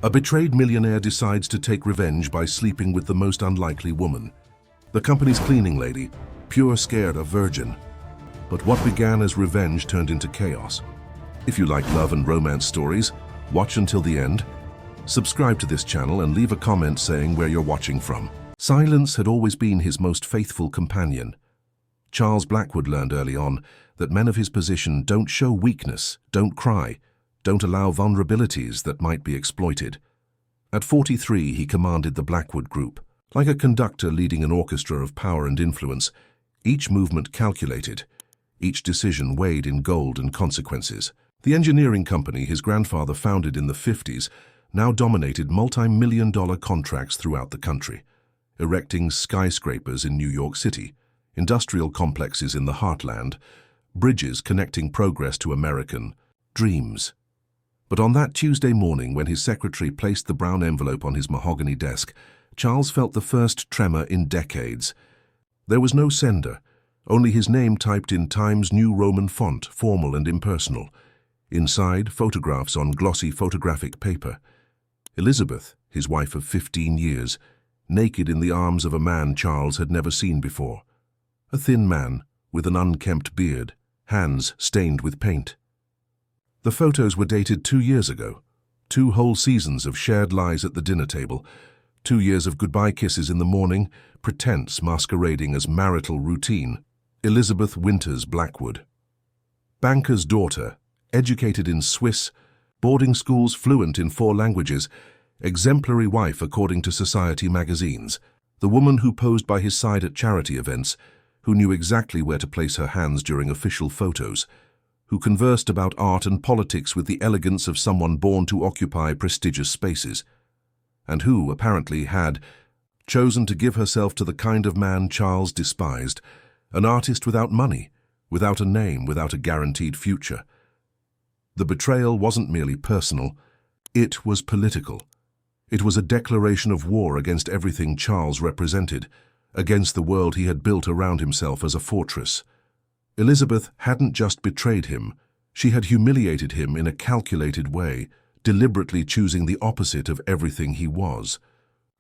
A betrayed millionaire decides to take revenge by sleeping with the most unlikely woman. The company's cleaning lady, pure scared a virgin. But what began as revenge turned into chaos. If you like love and romance stories, watch until the end. Subscribe to this channel and leave a comment saying where you're watching from. Silence had always been his most faithful companion. Charles Blackwood learned early on that men of his position don't show weakness, don't cry, don't allow vulnerabilities that might be exploited. At 43, he commanded the Blackwood Group. Like a conductor leading an orchestra of power and influence, each movement calculated, each decision weighed in gold and consequences. The engineering company his grandfather founded in the 50s now dominated multi-million-dollar contracts throughout the country, erecting skyscrapers in New York City, industrial complexes in the heartland, bridges connecting progress to American dreams. But on that Tuesday morning when his secretary placed the brown envelope on his mahogany desk, Charles felt the first tremor in decades. There was no sender, only his name typed in Times New Roman font, formal and impersonal. Inside, photographs on glossy photographic paper. Elizabeth, his wife of 15 years, naked in the arms of a man Charles had never seen before. A thin man with an unkempt beard, hands stained with paint. The photos were dated 2 years ago. 2 whole seasons of shared lies at the dinner table. 2 years of goodbye kisses in the morning, pretense masquerading as marital routine. Elizabeth Winters Blackwood. Banker's daughter, educated in Swiss, boarding schools fluent in 4 languages, exemplary wife according to Society magazines, the woman who posed by his side at charity events, who knew exactly where to place her hands during official photos, who conversed about art and politics with the elegance of someone born to occupy prestigious spaces, and who, apparently, had chosen to give herself to the kind of man Charles despised, an artist without money, without a name, without a guaranteed future. The betrayal wasn't merely personal, it was political. It was a declaration of war against everything Charles represented, against the world he had built around himself as a fortress. Elizabeth hadn't just betrayed him, she had humiliated him in a calculated way, deliberately choosing the opposite of everything he was.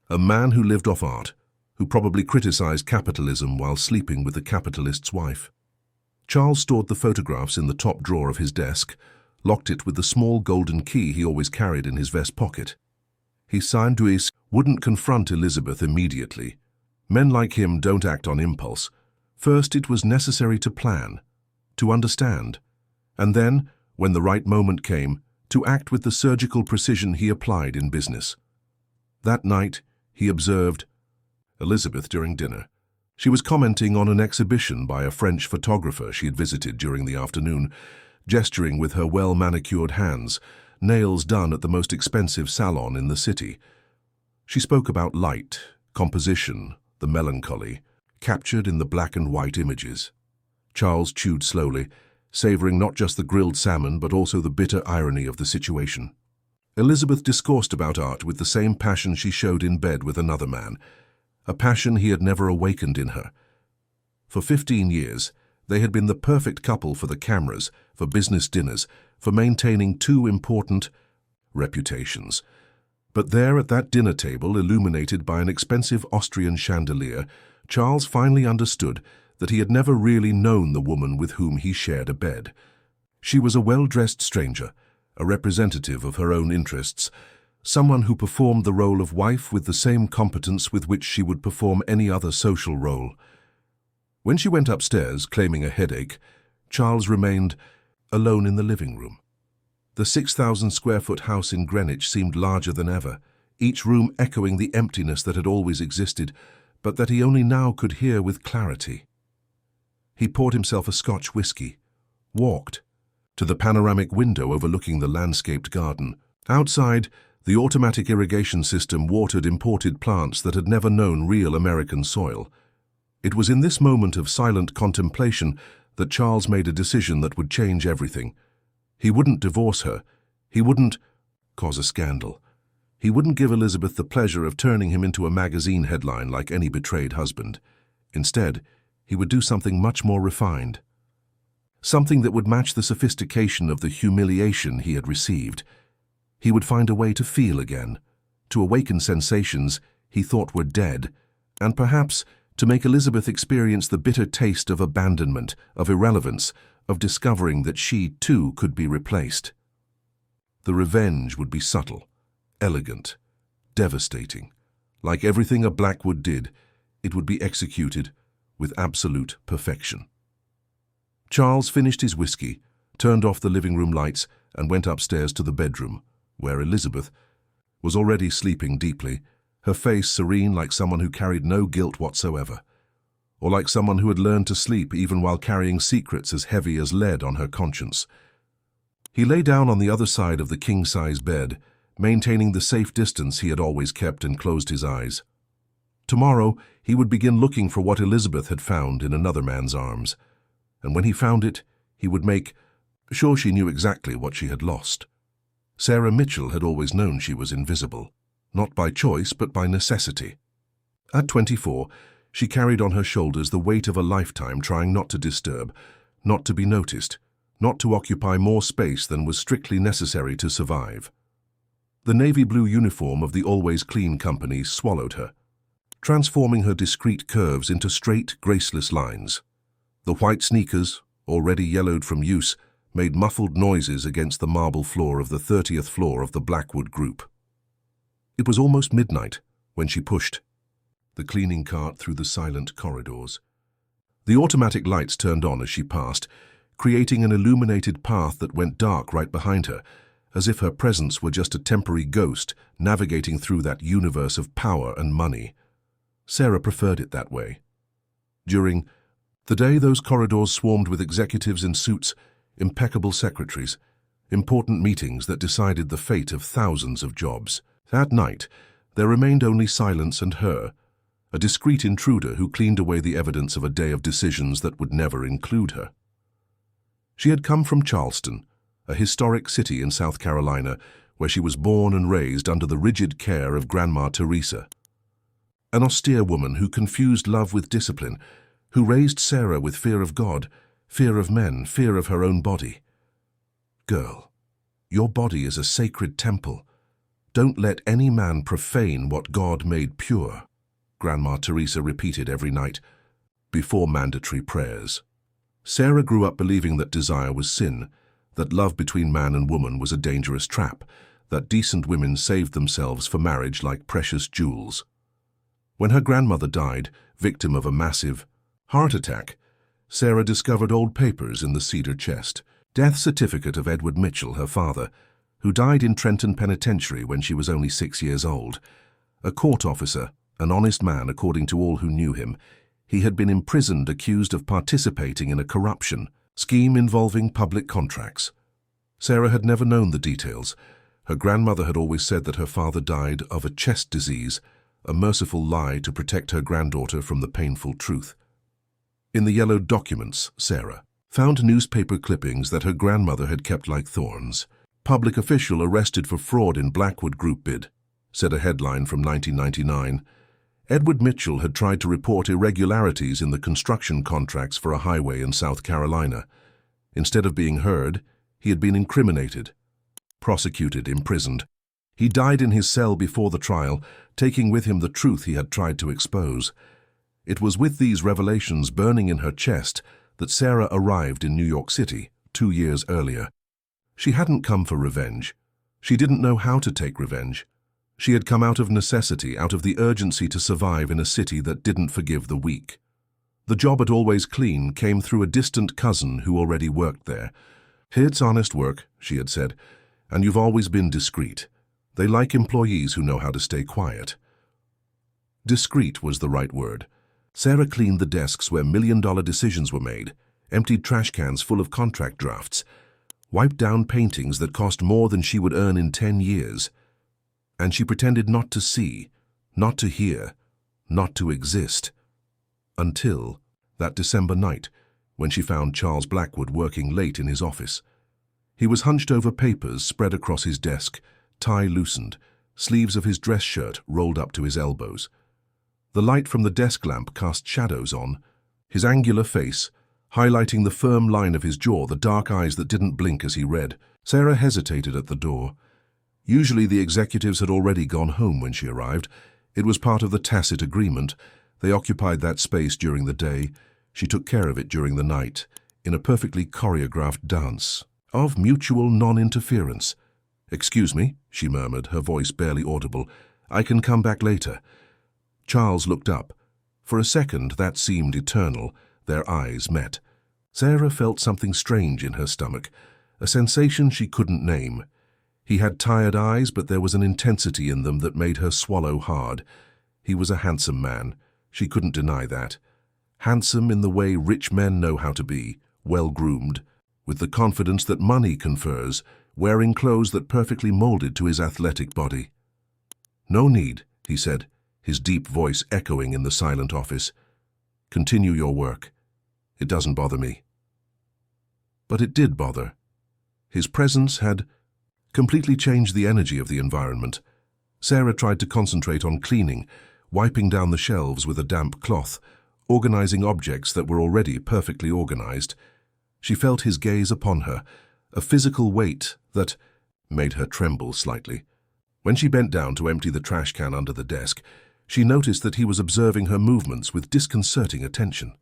A man who lived off art, who probably criticized capitalism while sleeping with the capitalist's wife. Charles stored the photographs in the top drawer of his desk, locked it with the small golden key he always carried in his vest pocket. He wouldn't confront Elizabeth immediately. Men like him don't act on impulse. First, it was necessary to plan, to understand, and then, when the right moment came, to act with the surgical precision he applied in business. That night, he observed Elizabeth during dinner. She was commenting on an exhibition by a French photographer she had visited during the afternoon, gesturing with her well-manicured hands, nails done at the most expensive salon in the city. She spoke about light, composition, the melancholy, captured in the black and white images. Charles chewed slowly, savoring not just the grilled salmon but also the bitter irony of the situation. Elizabeth discoursed about art with the same passion she showed in bed with another man, a passion he had never awakened in her. For 15 years, they had been the perfect couple for the cameras, for business dinners, for maintaining 2 important reputations. But there at that dinner table, illuminated by an expensive Austrian chandelier, Charles finally understood that he had never really known the woman with whom he shared a bed. She was a well-dressed stranger, a representative of her own interests, someone who performed the role of wife with the same competence with which she would perform any other social role. When she went upstairs, claiming a headache, Charles remained alone in the living room. The 6,000-square-foot house in Greenwich seemed larger than ever, each room echoing the emptiness that had always existed, but that he only now could hear with clarity. He poured himself a Scotch whiskey, walked to the panoramic window overlooking the landscaped garden. Outside, the automatic irrigation system watered imported plants that had never known real American soil. It was in this moment of silent contemplation that Charles made a decision that would change everything. He wouldn't divorce her. He wouldn't cause a scandal. He wouldn't give Elizabeth the pleasure of turning him into a magazine headline like any betrayed husband. Instead, he would do something much more refined. Something that would match the sophistication of the humiliation he had received. He would find a way to feel again, to awaken sensations he thought were dead, and perhaps to make Elizabeth experience the bitter taste of abandonment, of irrelevance, of discovering that she, too, could be replaced. The revenge would be subtle, elegant, devastating. Like everything a Blackwood did, it would be executed with absolute perfection. Charles finished his whiskey, turned off the living room lights, and went upstairs to the bedroom, where Elizabeth was already sleeping deeply, her face serene like someone who carried no guilt whatsoever, or like someone who had learned to sleep even while carrying secrets as heavy as lead on her conscience. He lay down on the other side of the king-size bed, maintaining the safe distance he had always kept, and closed his eyes. Tomorrow, he would begin looking for what Elizabeth had found in another man's arms, and when he found it, he would make sure she knew exactly what she had lost. Sarah Mitchell had always known she was invisible, not by choice but by necessity. At 24, she carried on her shoulders the weight of a lifetime, trying not to disturb, not to be noticed, not to occupy more space than was strictly necessary to survive. The navy blue uniform of the Always Clean Company swallowed her, transforming her discreet curves into straight, graceless lines. The white sneakers, already yellowed from use, made muffled noises against the marble floor of the 30th floor of the Blackwood Group. It was almost midnight when she pushed the cleaning cart through the silent corridors. The automatic lights turned on as she passed, creating an illuminated path that went dark right behind her, as if her presence were just a temporary ghost navigating through that universe of power and money. Sarah preferred it that way. During the day, those corridors swarmed with executives in suits, impeccable secretaries, important meetings that decided the fate of thousands of jobs. That night, there remained only silence and her, a discreet intruder who cleaned away the evidence of a day of decisions that would never include her. She had come from Charleston, a historic city in South Carolina, where she was born and raised under the rigid care of Grandma Teresa, an austere woman who confused love with discipline, who raised Sarah with fear of God, fear of men, fear of her own body. Girl, your body is a sacred temple. Don't let any man profane what God made pure, Grandma Teresa repeated every night, before mandatory prayers. Sarah grew up believing that desire was sin, that love between man and woman was a dangerous trap, that decent women saved themselves for marriage like precious jewels. When her grandmother died, victim of a massive heart attack, Sarah discovered old papers in the cedar chest, death certificate of Edward Mitchell, her father, who died in Trenton Penitentiary when she was only 6 years old. A court officer, an honest man according to all who knew him, he had been imprisoned accused of participating in a corruption scheme involving public contracts. Sarah had never known the details. Her grandmother had always said that her father died of a chest disease, a merciful lie to protect her granddaughter from the painful truth. In the yellowed documents, Sarah found newspaper clippings that her grandmother had kept like thorns. "Public official arrested for fraud in Blackwood Group bid," said a headline from 1999. Edward Mitchell had tried to report irregularities in the construction contracts for a highway in South Carolina. Instead of being heard, he had been incriminated, prosecuted, imprisoned. He died in his cell before the trial, taking with him the truth he had tried to expose. It was with these revelations burning in her chest that Sarah arrived in New York City 2 years earlier. She hadn't come for revenge. She didn't know how to take revenge. She had come out of necessity, out of the urgency to survive in a city that didn't forgive the weak. The job at Always Clean came through a distant cousin who already worked there. "It's honest work," she had said, "and you've always been discreet. They like employees who know how to stay quiet." Discreet was the right word. Sarah cleaned the desks where million-dollar decisions were made, emptied trash cans full of contract drafts, wiped down paintings that cost more than she would earn in 10 years. And she pretended not to see, not to hear, not to exist. Until that December night, when she found Charles Blackwood working late in his office. He was hunched over papers spread across his desk, tie loosened, sleeves of his dress shirt rolled up to his elbows. The light from the desk lamp cast shadows on his angular face, highlighting the firm line of his jaw, the dark eyes that didn't blink as he read. Sarah hesitated at the door. Usually the executives had already gone home when she arrived. It was part of the tacit agreement. They occupied that space during the day. She took care of it during the night, in a perfectly choreographed dance of mutual non-interference. "Excuse me," she murmured, her voice barely audible. "I can come back later." Charles looked up. For a second, that seemed eternal. Their eyes met. Sarah felt something strange in her stomach, a sensation she couldn't name. He had tired eyes, but there was an intensity in them that made her swallow hard. He was a handsome man. She couldn't deny that. Handsome in the way rich men know how to be, well-groomed, with the confidence that money confers, wearing clothes that perfectly molded to his athletic body. "No need," he said, his deep voice echoing in the silent office. "Continue your work. It doesn't bother me." But it did bother. His presence had completely changed the energy of the environment. Sarah tried to concentrate on cleaning, wiping down the shelves with a damp cloth, organizing objects that were already perfectly organized. She felt his gaze upon her, a physical weight that made her tremble slightly. When she bent down to empty the trash can under the desk, she noticed that he was observing her movements with disconcerting attention.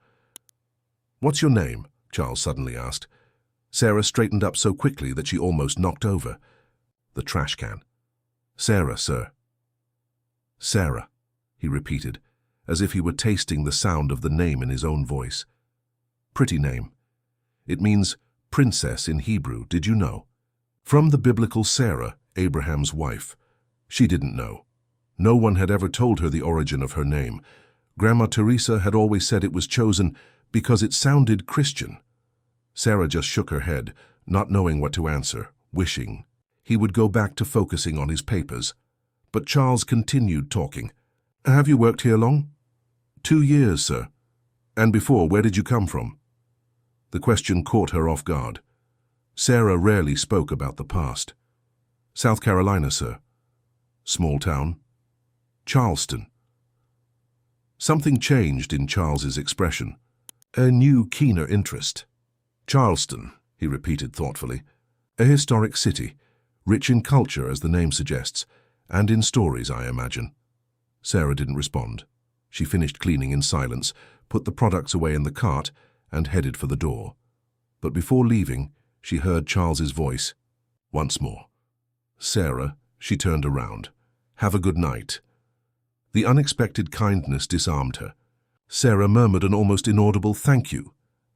"What's your name?" Charles suddenly asked. Sarah straightened up so quickly that she almost knocked over the trash can. "Sarah, sir." "Sarah," he repeated, as if he were tasting the sound of the name in his own voice. "Pretty name. It means princess in Hebrew, did you know? From the biblical Sarah, Abraham's wife." She didn't know. No one had ever told her the origin of her name. Grandma Teresa had always said it was chosen because it sounded Christian. Sarah just shook her head, not knowing what to answer, wishing he would go back to focusing on his papers. But Charles continued talking. "Have you worked here long?" "2 years, sir." "And before, where did you come from?" The question caught her off guard. Sarah rarely spoke about the past. "South Carolina, sir." "Small town?" "Charleston." Something changed in Charles's expression. A new, keener interest. "Charleston," he repeated thoughtfully. "A historic city, rich in culture, as the name suggests, and in stories, I imagine." Sarah didn't respond. She finished cleaning in silence, put the products away in the cart, and headed for the door. But before leaving, she heard Charles's voice once more. "Sarah," she turned around. "Have a good night." The unexpected kindness disarmed her. Sarah murmured an almost inaudible "thank you"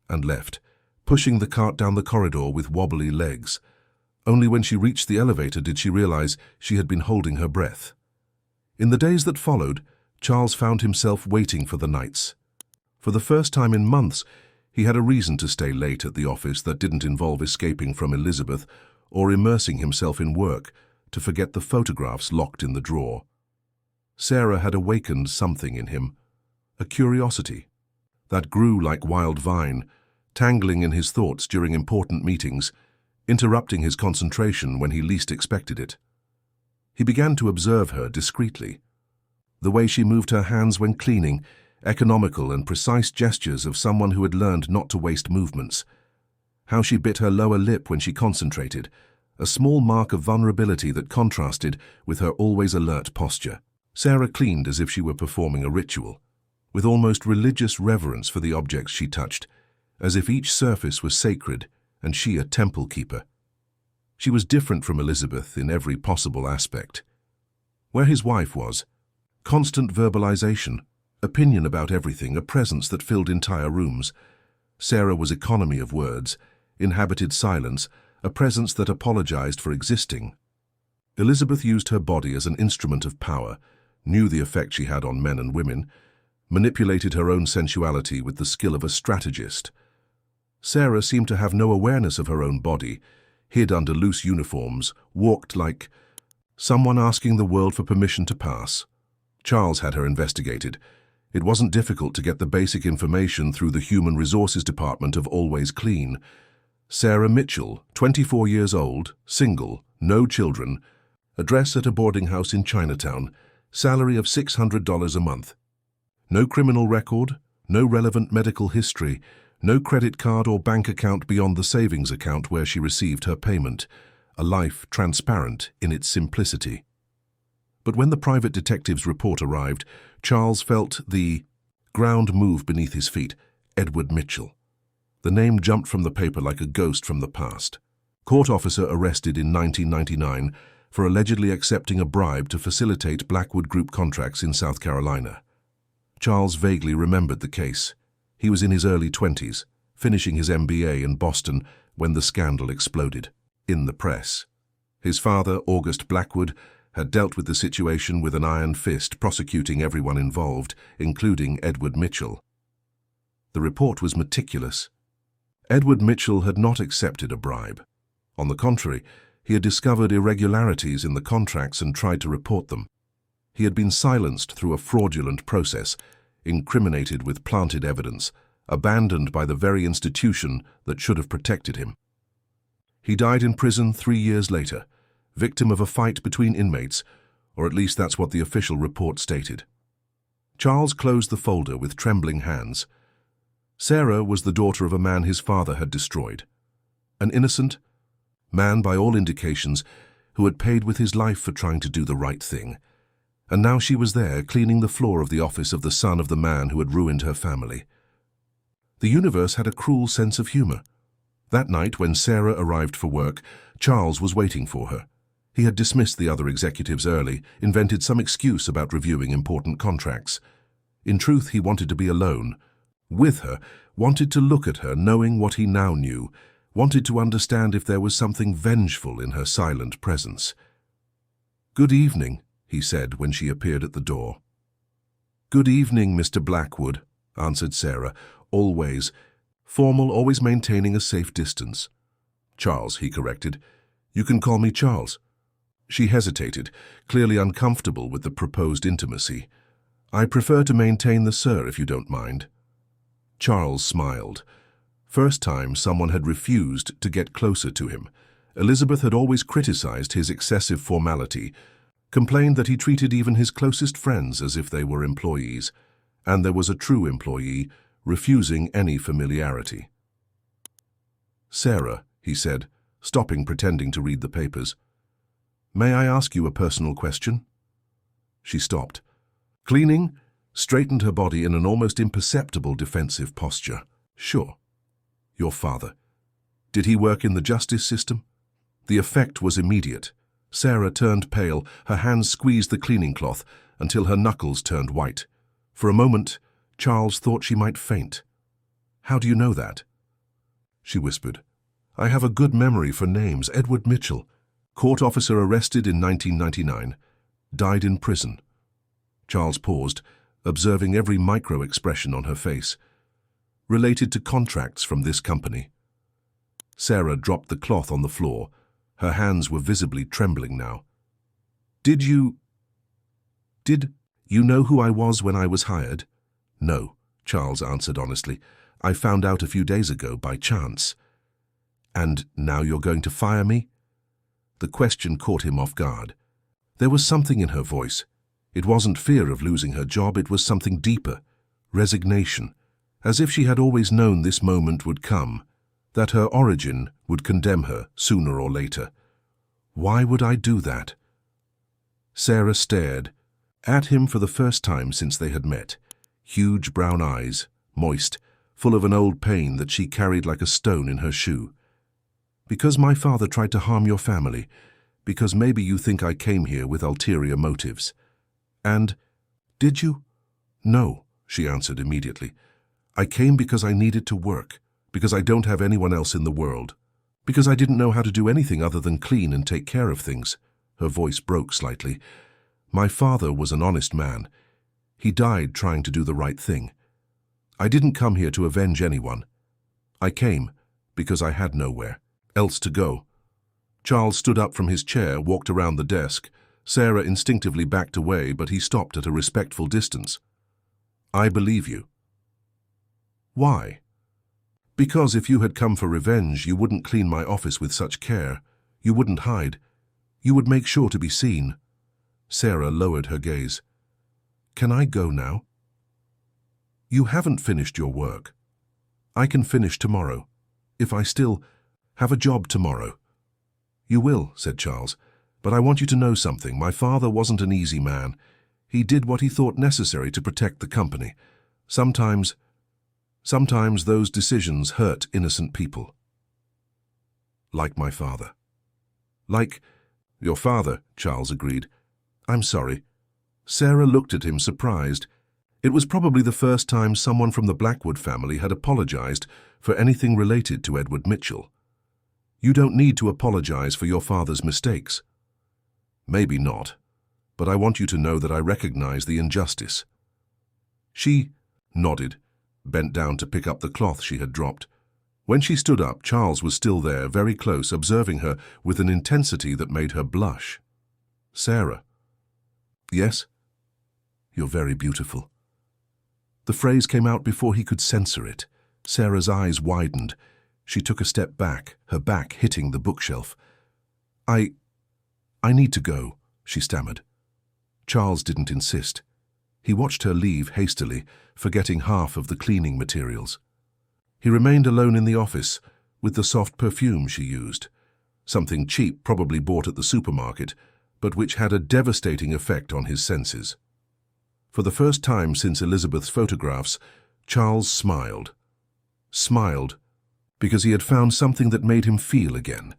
and left, pushing the cart down the corridor with wobbly legs. Only when she reached the elevator did she realize she had been holding her breath. In the days that followed, Charles found himself waiting for the nights. For the first time in months, he had a reason to stay late at the office that didn't involve escaping from Elizabeth or immersing himself in work to forget the photographs locked in the drawer. Sarah had awakened something in him, a curiosity that grew like wild vine, tangling in his thoughts during important meetings, interrupting his concentration when he least expected it. He began to observe her discreetly. The way she moved her hands when cleaning, economical and precise gestures of someone who had learned not to waste movements. How she bit her lower lip when she concentrated, a small mark of vulnerability that contrasted with her always alert posture. Sarah cleaned as if she were performing a ritual, with almost religious reverence for the objects she touched, as if each surface was sacred and she a temple keeper. She was different from Elizabeth in every possible aspect. Where his wife was, constant verbalization, opinion about everything, a presence that filled entire rooms. Sarah was economy of words, inhabited silence, a presence that apologized for existing. Elizabeth used her body as an instrument of power, knew the effect she had on men and women, manipulated her own sensuality with the skill of a strategist. Sarah seemed to have no awareness of her own body, hid under loose uniforms, walked like someone asking the world for permission to pass. Charles had her investigated. It wasn't difficult to get the basic information through the Human Resources Department of Always Clean. Sarah Mitchell, 24 years old, single, no children, address at a boarding house in Chinatown, salary of $600 a month. No criminal record, no relevant medical history, no credit card or bank account beyond the savings account where she received her payment. a life transparent in its simplicity. But when the private detective's report arrived, Charles felt the ground move beneath his feet. Edward Mitchell. The name jumped from the paper like a ghost from the past. Court officer arrested in 1999 for allegedly accepting a bribe to facilitate Blackwood Group contracts in South Carolina. Charles vaguely remembered the case. He was in his early 20s, finishing his MBA in Boston when the scandal exploded. In the press. His father, August Blackwood, had dealt with the situation with an iron fist, prosecuting everyone involved, including Edward Mitchell. The report was meticulous. Edward Mitchell had not accepted a bribe. On the contrary, he had discovered irregularities in the contracts and tried to report them. He had been silenced through a fraudulent process, incriminated with planted evidence, abandoned by the very institution that should have protected him. He died in prison 3 years later, victim of a fight between inmates, or at least that's what the official report stated. Charles closed the folder with trembling hands. Sarah was the daughter of a man his father had destroyed. An innocent man, by all indications, who had paid with his life for trying to do the right thing. And now she was there, cleaning the floor of the office of the son of the man who had ruined her family. The universe had a cruel sense of humor. That night, when Sarah arrived for work, Charles was waiting for her. He had dismissed the other executives early, invented some excuse about reviewing important contracts. In truth, he wanted to be alone, with her, wanted to look at her, knowing what he now knew, wanted to understand if there was something vengeful in her silent presence. "Good evening," he said when she appeared at the door. "Good evening, Mr. Blackwood," answered Sarah, always formal, always maintaining a safe distance. "Charles," he corrected. "You can call me Charles." She hesitated, clearly uncomfortable with the proposed intimacy. "I prefer to maintain the sir, if you don't mind." Charles smiled. First time someone had refused to get closer to him. Elizabeth had always criticized his excessive formality, complained that he treated even his closest friends as if they were employees, and there was a true employee refusing any familiarity. "Sarah," he said, stopping pretending to read the papers, "may I ask you a personal question?" She stopped. Cleaning, straightened her body in an almost imperceptible defensive posture. "Sure." "Your father. Did he work in the justice system?" The effect was immediate. Sarah turned pale, her hands squeezed the cleaning cloth until her knuckles turned white. For a moment, Charles thought she might faint. "How do you know that?" She whispered. "I have a good memory for names. Edward Mitchell. Court officer arrested in 1999. Died in prison." Charles paused, observing every micro-expression on her face. "Related to contracts from this company." Sarah dropped the cloth on the floor. Her hands were visibly trembling now. Did you know who I was when I was hired?" "No," Charles answered honestly. "I found out a few days ago by chance." "And now you're going to fire me?" The question caught him off guard. There was something in her voice. It wasn't fear of losing her job, it was something deeper. Resignation. As if she had always known this moment would come, that her origin would condemn her sooner or later. "Why would I do that?" Sarah stared at him for the first time since they had met. Huge brown eyes, moist, full of an old pain that she carried like a stone in her shoe. "Because my father tried to harm your family. Because maybe you think I came here with ulterior motives." "And did you?" "No," she answered immediately. "I came because I needed to work, because I don't have anyone else in the world, because I didn't know how to do anything other than clean and take care of things." Her voice broke slightly. "My father was an honest man. He died trying to do the right thing. I didn't come here to avenge anyone. I came because I had nowhere else to go." Charles stood up from his chair, walked around the desk. Sarah instinctively backed away, but he stopped at a respectful distance. "I believe you." "Why?" "Because if you had come for revenge, you wouldn't clean my office with such care. You wouldn't hide. You would make sure to be seen." Sarah lowered her gaze. "Can I go now?" "You haven't finished your work. I can finish tomorrow, if I still have a job tomorrow." You will, said Charles. But I want you to know something. My father wasn't an easy man. He did what he thought necessary to protect the company. Sometimes those decisions hurt innocent people. Like my father. Like your father, Charles agreed. I'm sorry. Sarah looked at him surprised. It was probably the first time someone from the Blackwood family had apologized for anything related to Edward Mitchell. You don't need to apologize for your father's mistakes. Maybe not, but I want you to know that I recognize the injustice. She nodded, bent down to pick up the cloth she had dropped. When she stood up, Charles was still there, very close, observing her with an intensity that made her blush. Sarah. Yes? You're very beautiful. The phrase came out before he could censor it. Sarah's eyes widened. She took a step back, her back hitting the bookshelf. I need to go, she stammered. Charles didn't insist. He watched her leave hastily, forgetting half of the cleaning materials. He remained alone in the office, with the soft perfume she used. Something cheap, probably bought at the supermarket, but which had a devastating effect on his senses. For the first time since Elizabeth's photographs, Charles smiled. Smiled because he had found something that made him feel again,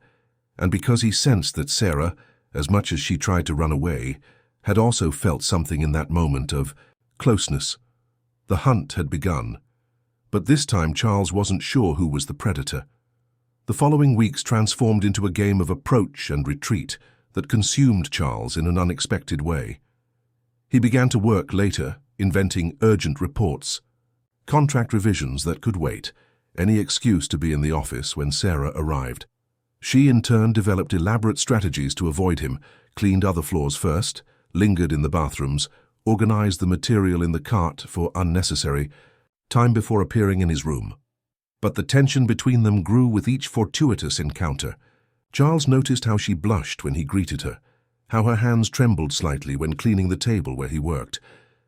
and because he sensed that Sarah, as much as she tried to run away, had also felt something in that moment of closeness. The hunt had begun, but this time Charles wasn't sure who was the predator. The following weeks transformed into a game of approach and retreat that consumed Charles in an unexpected way. He began to work later, inventing urgent reports, contract revisions that could wait, any excuse to be in the office when Sarah arrived. She in turn developed elaborate strategies to avoid him, cleaned other floors first, lingered in the bathrooms, organized the material in the cart for unnecessary time before appearing in his room. But the tension between them grew with each fortuitous encounter. Charles noticed how she blushed when he greeted her, how her hands trembled slightly when cleaning the table where he worked.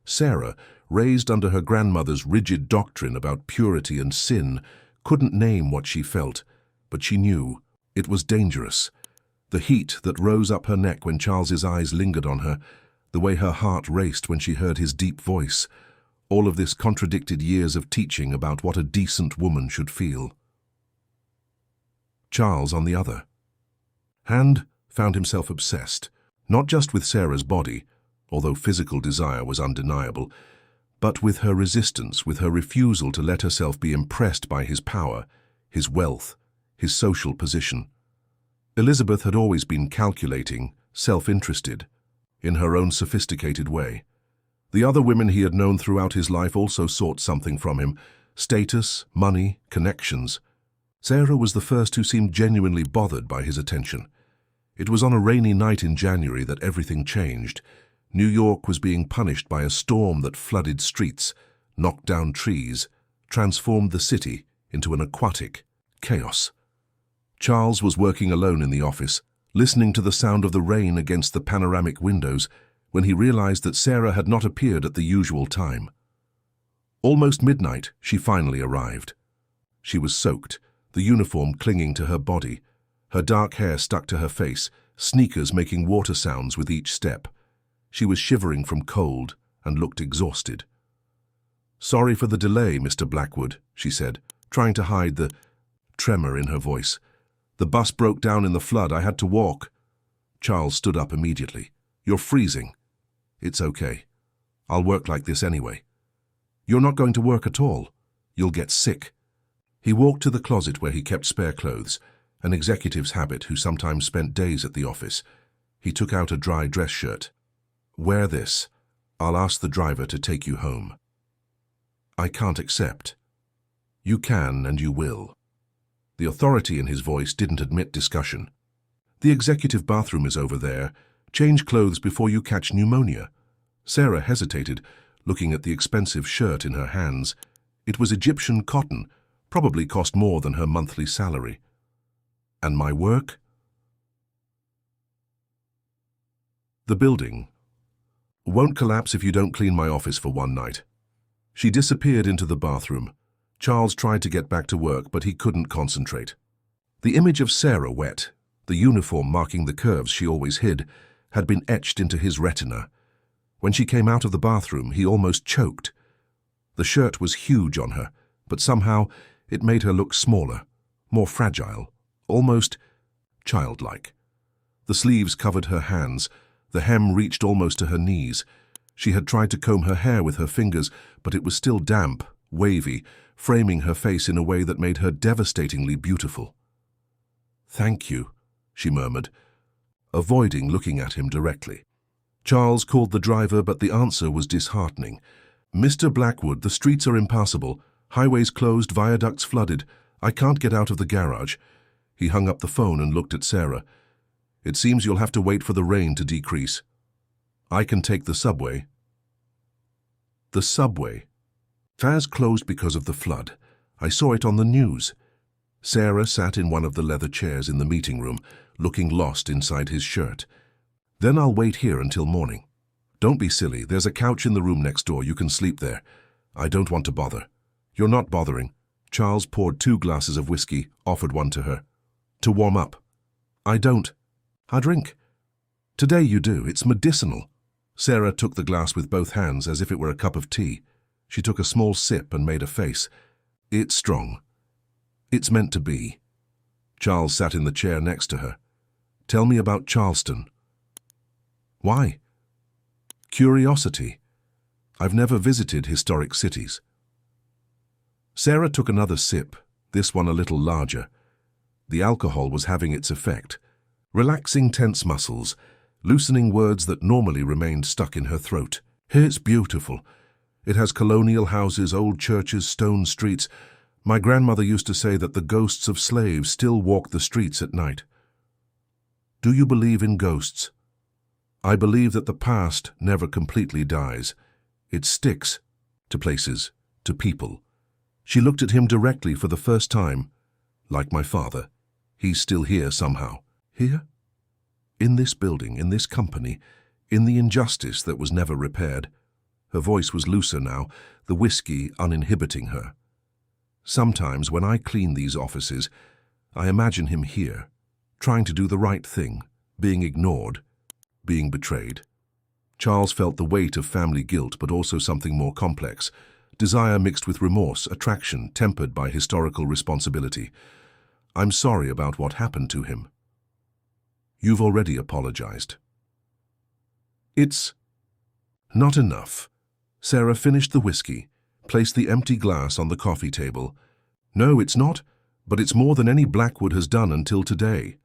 Sarah, raised under her grandmother's rigid doctrine about purity and sin, couldn't name what she felt, but she knew it was dangerous. The heat that rose up her neck when Charles's eyes lingered on her, the way her heart raced when she heard his deep voice, all of this contradicted years of teaching about what a decent woman should feel. Charles, on the other hand, found himself obsessed, not just with Sarah's body, although physical desire was undeniable, but with her resistance, with her refusal to let herself be impressed by his power, his wealth, his social position. Elizabeth had always been calculating, self-interested, in her own sophisticated way. The other women he had known throughout his life also sought something from him: status, money, connections. Sarah was the first who seemed genuinely bothered by his attention. It was on a rainy night in January that everything changed. New York was being punished by a storm that flooded streets, knocked down trees, transformed the city into an aquatic chaos. Charles was working alone in the office, listening to the sound of the rain against the panoramic windows, when he realized that Sarah had not appeared at the usual time. Almost midnight, she finally arrived. She was soaked, the uniform clinging to her body, her dark hair stuck to her face, sneakers making water sounds with each step. She was shivering from cold and looked exhausted. "Sorry for the delay, Mr. Blackwood," she said, trying to hide the tremor in her voice. "The bus broke down in the flood. I had to walk." Charles stood up immediately. "You're freezing." "It's okay. I'll work like this anyway." "You're not going to work at all. You'll get sick." He walked to the closet where he kept spare clothes, an executive's habit who sometimes spent days at the office. He took out a dry dress shirt. "Wear this. I'll ask the driver to take you home." "I can't accept." "You can and you will." The authority in his voice didn't admit discussion. "The executive bathroom is over there. Change clothes before you catch pneumonia." Sarah hesitated, looking at the expensive shirt in her hands. It was Egyptian cotton, probably cost more than her monthly salary. "And my work?" "The building won't collapse if you don't clean my office for one night." She disappeared into the bathroom. Charles tried to get back to work, but he couldn't concentrate. The image of Sarah wet, The uniform marking the curves she always hid had been etched into his retina. When she came out of the bathroom, he almost choked. The shirt was huge on her, but somehow it made her look smaller, more fragile, almost childlike. The sleeves covered her hands, the hem reached almost to her knees. She had tried to comb her hair with her fingers, but it was still damp, wavy, framing her face in a way that made her devastatingly beautiful. "Thank you," she murmured, avoiding looking at him directly. Charles called the driver, but the answer was disheartening. "Mr. Blackwood, the streets are impassable. Highways closed, viaducts flooded. I can't get out of the garage." He hung up the phone and looked at Sarah. "It seems you'll have to wait for the rain to decrease. I can take the subway." The subway. Faz closed because of the flood. I saw it on the news. Sarah sat in one of the leather chairs in the meeting room, looking lost inside his shirt. "Then I'll wait here until morning." "Don't be silly. There's a couch in the room next door. You can sleep there." "I don't want to bother." "You're not bothering." Charles poured 2 glasses of whiskey, offered one to her. "To warm up." "I don't." "I drink." "Today you do. It's medicinal." Sarah took the glass with both hands as if it were a cup of tea. She took a small sip and made a face. "It's strong. It's meant to be." Charles sat in the chair next to her. "Tell me about Charleston." "Why?" "Curiosity. I've never visited historic cities." Sarah took another sip, this one a little larger. The alcohol was having its effect, relaxing tense muscles, loosening words that normally remained stuck in her throat. "It's beautiful. It has colonial houses, old churches, stone streets. My grandmother used to say that the ghosts of slaves still walk the streets at night." "Do you believe in ghosts?" "I believe that the past never completely dies. It sticks to places, to people." She looked at him directly for the first time. "Like my father. He's still here somehow." "Here?" "In this building, in this company, in the injustice that was never repaired." Her voice was looser now, the whiskey uninhibiting her. "Sometimes when I clean these offices, I imagine him here, trying to do the right thing, being ignored, being betrayed." Charles felt the weight of family guilt, but also something more complex. Desire mixed with remorse, attraction tempered by historical responsibility. "I'm sorry about what happened to him." "You've already apologized." "It's not enough." Sarah finished the whiskey, placed the empty glass on the coffee table. "No, it's not, but it's more than any Blackwood has done until today."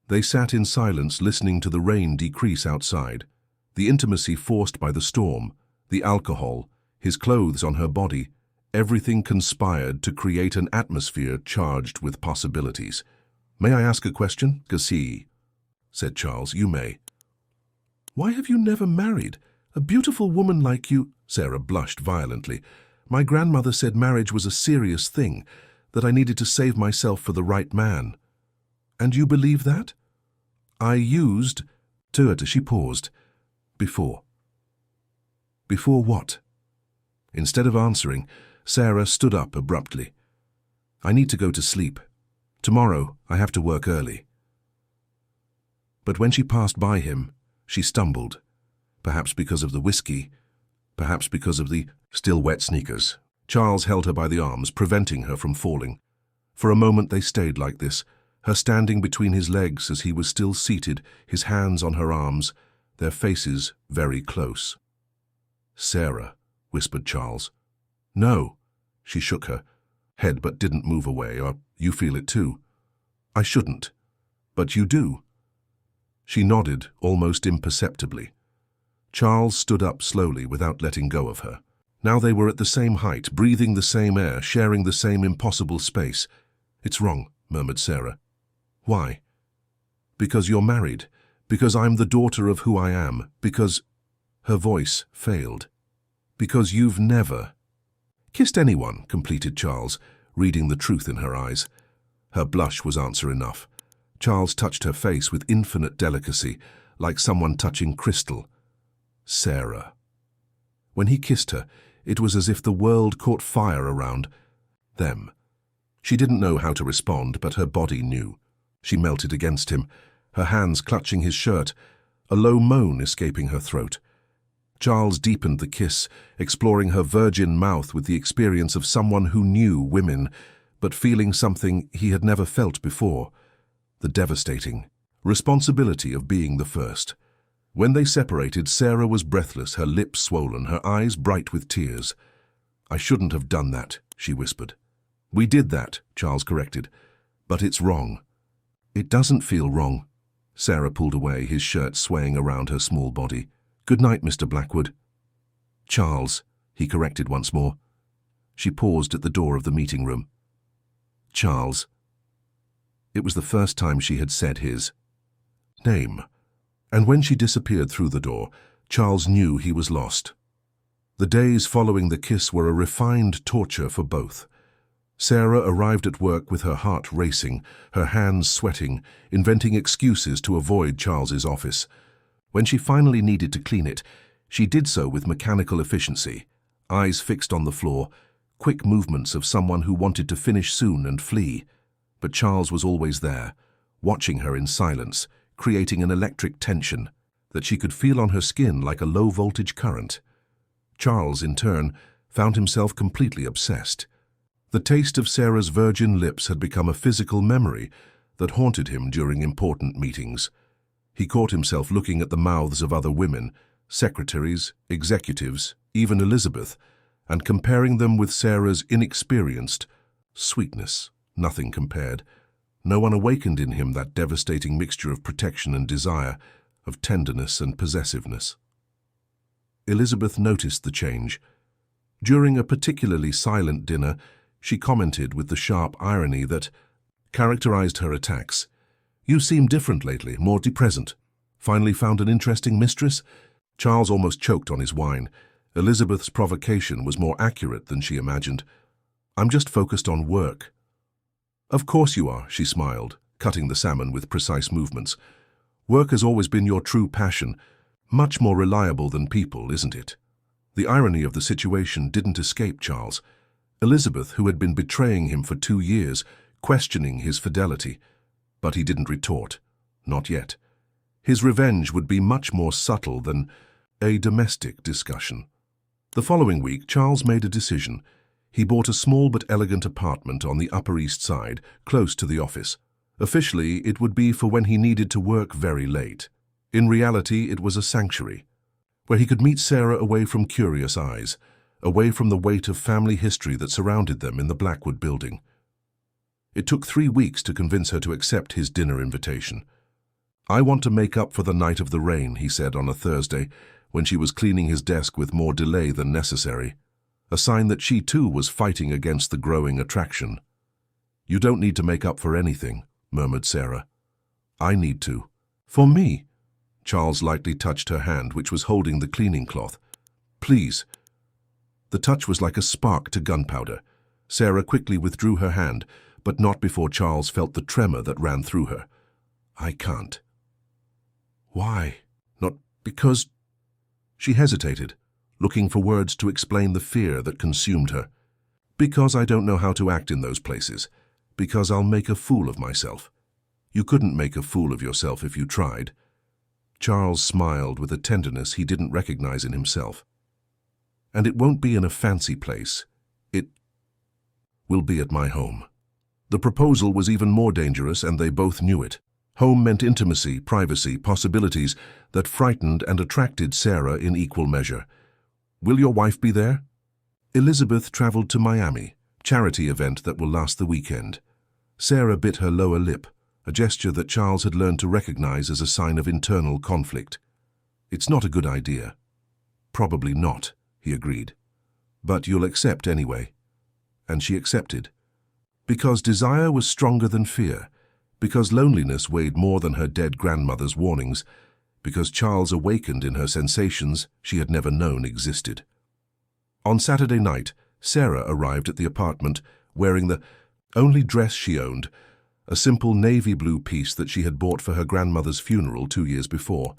They sat in silence, listening to the rain decrease outside, the intimacy forced by the storm, the alcohol, his clothes on her body. Everything conspired to create an atmosphere charged with possibilities. "May I ask a question?" "Cassie," said Charles. "You may." "Why have you never married? A beautiful woman like you—" Sarah blushed violently. "My grandmother said marriage was a serious thing, that I needed to save myself for the right man." "And you believe that?" "I used to it." She paused. "Before." "Before what?" Instead of answering, Sarah stood up abruptly. "I need to go to sleep. Tomorrow I have to work early." But when she passed by him, she stumbled, perhaps because of the whiskey, perhaps because of the still wet sneakers. Charles held her by the arms, preventing her from falling. For a moment they stayed like this, her standing between his legs as he was still seated, his hands on her arms, their faces very close. "Sarah," whispered Charles. "No." She shook her head but didn't move away. "Or you feel it too?" "I shouldn't." "But you do." She nodded, almost imperceptibly. Charles stood up slowly without letting go of her. Now they were at the same height, breathing the same air, sharing the same impossible space. "It's wrong," murmured Sarah. "Why?" "Because you're married. Because I'm the daughter of who I am. Because—" Her voice failed. "Because you've never kissed anyone," completed Charles, reading the truth in her eyes. Her blush was answer enough. Charles touched her face with infinite delicacy, like someone touching crystal. "Sarah." When he kissed her, it was as if the world caught fire around them. She didn't know how to respond, but her body knew. She melted against him, her hands clutching his shirt, a low moan escaping her throat. Charles deepened the kiss, exploring her virgin mouth with the experience of someone who knew women, but feeling something he had never felt before: the devastating responsibility of being the first. When they separated, Sarah was breathless, her lips swollen, her eyes bright with tears. "I shouldn't have done that," she whispered. "We did that," Charles corrected, "but it's wrong." "It doesn't feel wrong." Sarah pulled away, his shirt swaying around her small body. "Good night, Mr. Blackwood." "Charles," he corrected once more. She paused at the door of the meeting room. "Charles." It was the first time she had said his name, and when she disappeared through the door, Charles knew he was lost. The days following the kiss were a refined torture for both. Sarah arrived at work with her heart racing, her hands sweating, inventing excuses to avoid Charles's office. When she finally needed to clean it, she did so with mechanical efficiency, eyes fixed on the floor, quick movements of someone who wanted to finish soon and flee. But Charles was always there, watching her in silence, creating an electric tension that she could feel on her skin like a low-voltage current. Charles, in turn, found himself completely obsessed. The taste of Sarah's virgin lips had become a physical memory that haunted him during important meetings. He caught himself looking at the mouths of other women, secretaries, executives, even Elizabeth, and comparing them with Sarah's inexperienced sweetness. Nothing compared. No one awakened in him that devastating mixture of protection and desire, of tenderness and possessiveness. Elizabeth noticed the change. During a particularly silent dinner, she commented with the sharp irony that characterized her attacks. "You seem different lately, more present. Finally found an interesting mistress?" Charles almost choked on his wine. Elizabeth's provocation was more accurate than she imagined. "I'm just focused on work." "Of course you are," she smiled, cutting the salmon with precise movements. "Work has always been your true passion. Much more reliable than people, isn't it?" The irony of the situation didn't escape Charles. Elizabeth, who had been betraying him for 2 years, questioning his fidelity. But he didn't retort. Not yet. His revenge would be much more subtle than a domestic discussion. The following week, Charles made a decision. He bought a small but elegant apartment on the Upper East Side, close to the office. Officially, it would be for when he needed to work very late. In reality, it was a sanctuary, where he could meet Sarah away from curious eyes, away from the weight of family history that surrounded them in the Blackwood building. It took 3 weeks to convince her to accept his dinner invitation. "I want to make up for the night of the rain," he said on a Thursday, when she was cleaning his desk with more delay than necessary, a sign that she too was fighting against the growing attraction. "You don't need to make up for anything," murmured Sarah. "I need to." "For me?" Charles lightly touched her hand, which was holding the cleaning cloth. "Please." The touch was like a spark to gunpowder. Sarah quickly withdrew her hand, but not before Charles felt the tremor that ran through her. "I can't." "Why? Not because—" She hesitated, looking for words to explain the fear that consumed her. "Because I don't know how to act in those places. Because I'll make a fool of myself." "You couldn't make a fool of yourself if you tried." Charles smiled with a tenderness he didn't recognize in himself. "And it won't be in a fancy place. It will be at my home." The proposal was even more dangerous, and they both knew it. Home meant intimacy, privacy, possibilities that frightened and attracted Sarah in equal measure. "Will your wife be there?" Elizabeth traveled to Miami, charity event that will last the weekend. Sarah bit her lower lip, a gesture that Charles had learned to recognize as a sign of internal conflict. "It's not a good idea." "Probably not," he agreed. "But you'll accept anyway." And she accepted. Because desire was stronger than fear, because loneliness weighed more than her dead grandmother's warnings, because Charles awakened in her sensations she had never known existed. On Saturday night, Sarah arrived at the apartment wearing the only dress she owned, a simple navy blue piece that she had bought for her grandmother's funeral 2 years before.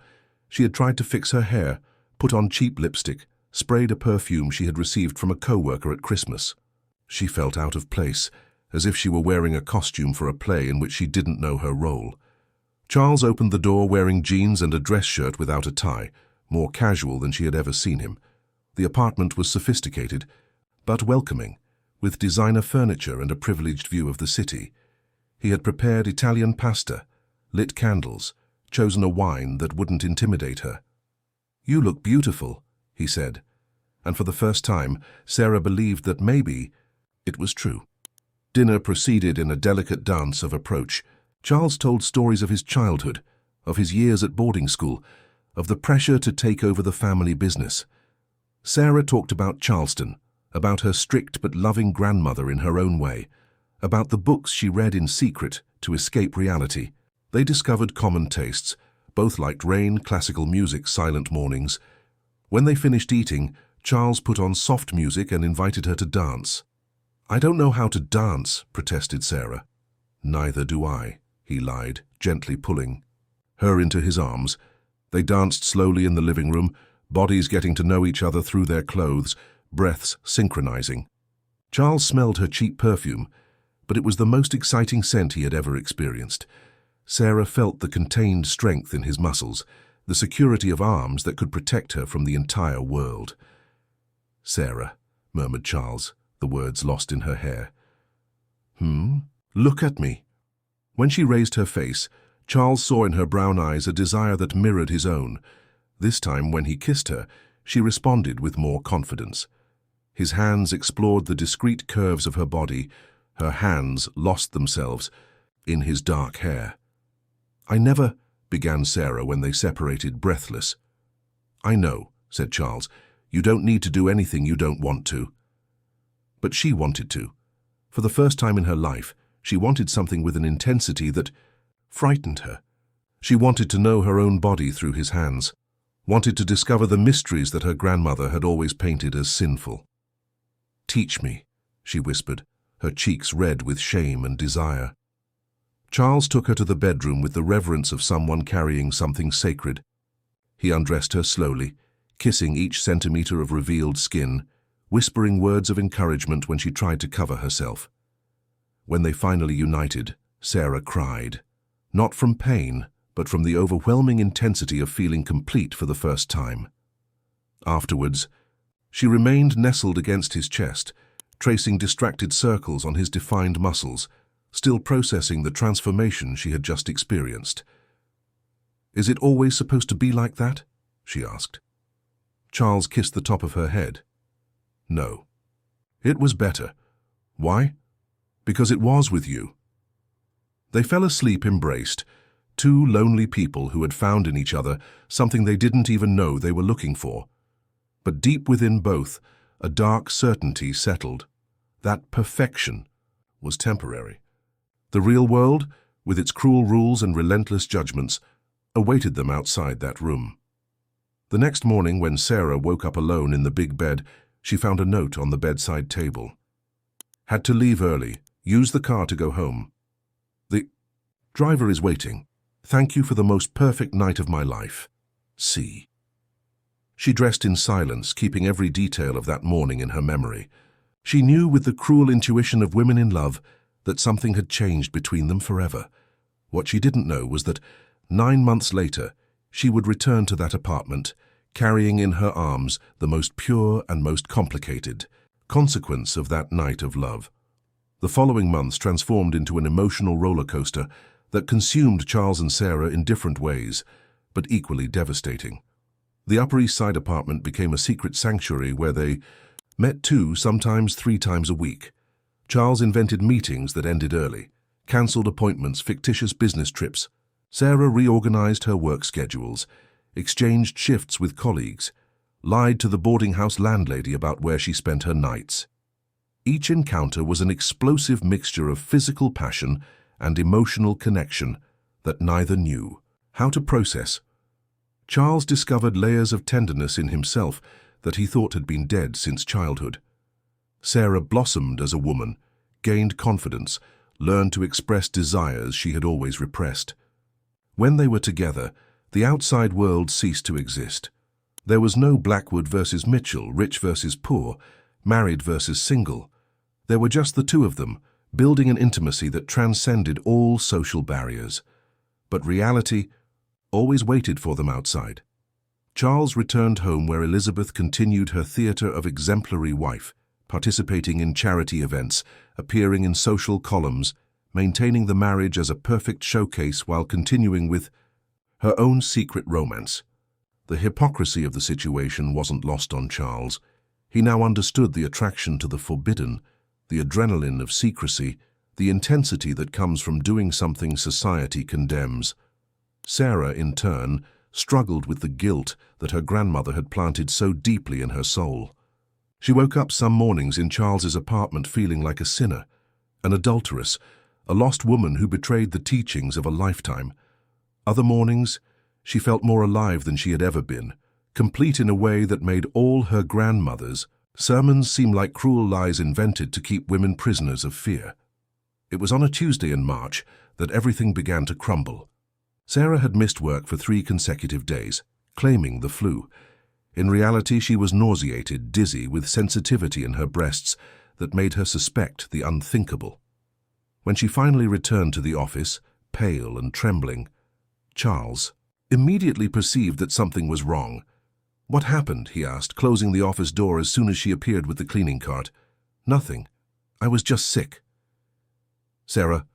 She had tried to fix her hair, put on cheap lipstick, sprayed a perfume she had received from a co-worker at Christmas. She felt out of place, as if she were wearing a costume for a play in which she didn't know her role. Charles opened the door wearing jeans and a dress shirt without a tie, more casual than she had ever seen him. The apartment was sophisticated, but welcoming, with designer furniture and a privileged view of the city. He had prepared Italian pasta, lit candles, chosen a wine that wouldn't intimidate her. "You look beautiful," he said, and for the first time, Sarah believed that maybe it was true. Dinner proceeded in a delicate dance of approach. Charles told stories of his childhood, of his years at boarding school, of the pressure to take over the family business. Sarah talked about Charleston, about her strict but loving grandmother in her own way, about the books she read in secret to escape reality. They discovered common tastes. Both liked rain, classical music, silent mornings. When they finished eating, Charles put on soft music and invited her to dance. "I don't know how to dance," protested Sarah. "Neither do I," he lied, gently pulling her into his arms. They danced slowly in the living room, bodies getting to know each other through their clothes, breaths synchronizing. Charles smelled her cheap perfume, but it was the most exciting scent he had ever experienced. Sarah felt the contained strength in his muscles, the security of arms that could protect her from the entire world. "Sarah," murmured Charles, the words lost in her hair. Look at me." When she raised her face, Charles saw in her brown eyes a desire that mirrored his own. This time, when he kissed her, she responded with more confidence. His hands explored the discreet curves of her body. Her hands lost themselves in his dark hair. "I never," began Sarah when they separated, breathless. "I know," said Charles. "You don't need to do anything you don't want to." But she wanted to. For the first time in her life, she wanted something with an intensity that frightened her. She wanted to know her own body through his hands, wanted to discover the mysteries that her grandmother had always painted as sinful. "Teach me," she whispered, her cheeks red with shame and desire. Charles took her to the bedroom with the reverence of someone carrying something sacred. He undressed her slowly, kissing each centimeter of revealed skin, whispering words of encouragement when she tried to cover herself. When they finally united, Sarah cried, not from pain, but from the overwhelming intensity of feeling complete for the first time. Afterwards, she remained nestled against his chest, tracing distracted circles on his defined muscles, still processing the transformation she had just experienced. "Is it always supposed to be like that?" she asked. Charles kissed the top of her head. "No. It was better. Why? Because it was with you." They fell asleep embraced, two lonely people who had found in each other something they didn't even know they were looking for. But deep within both, a dark certainty settled. That perfection was temporary. The real world, with its cruel rules and relentless judgments, awaited them outside that room. The next morning, when Sarah woke up alone in the big bed, she found a note on the bedside table. "Had to leave early. Use the car to go home. The driver is waiting. Thank you for the most perfect night of my life. C." She dressed in silence, keeping every detail of that morning in her memory. She knew with the cruel intuition of women in love that something had changed between them forever. What she didn't know was that 9 months later, she would return to that apartment, carrying in her arms the most pure and most complicated consequence of that night of love. The following months transformed into an emotional roller coaster that consumed Charles and Sarah in different ways, but equally devastating. The Upper East Side apartment became a secret sanctuary where they met 2, sometimes 3 times a week. Charles invented meetings that ended early, cancelled appointments, fictitious business trips. Sarah reorganized her work schedules, exchanged shifts with colleagues, lied to the boarding house landlady about where she spent her nights. Each encounter was an explosive mixture of physical passion and emotional connection that neither knew how to process. Charles discovered layers of tenderness in himself that he thought had been dead since childhood. Sarah blossomed as a woman, gained confidence, learned to express desires she had always repressed. When they were together, the outside world ceased to exist. There was no Blackwood versus Mitchell, rich versus poor, married versus single. There were just the two of them, building an intimacy that transcended all social barriers. But reality always waited for them outside. Charles returned home where Elizabeth continued her theatre of exemplary wife, participating in charity events, appearing in social columns, maintaining the marriage as a perfect showcase while continuing with her own secret romance. The hypocrisy of the situation wasn't lost on Charles. He now understood the attraction to the forbidden, the adrenaline of secrecy, the intensity that comes from doing something society condemns. Sarah, in turn, struggled with the guilt that her grandmother had planted so deeply in her soul. She woke up some mornings in Charles's apartment feeling like a sinner, an adulteress, a lost woman who betrayed the teachings of a lifetime. Other mornings, she felt more alive than she had ever been, complete in a way that made all her grandmother's sermons seem like cruel lies invented to keep women prisoners of fear. It was on a Tuesday in March that everything began to crumble. Sarah had missed work for 3 consecutive days, claiming the flu. In reality, she was nauseated, dizzy, with sensitivity in her breasts that made her suspect the unthinkable. When she finally returned to the office, pale and trembling, Charles immediately perceived that something was wrong. "What happened?" he asked, closing the office door as soon as she appeared with the cleaning cart. "Nothing. I was just sick." "Sarah,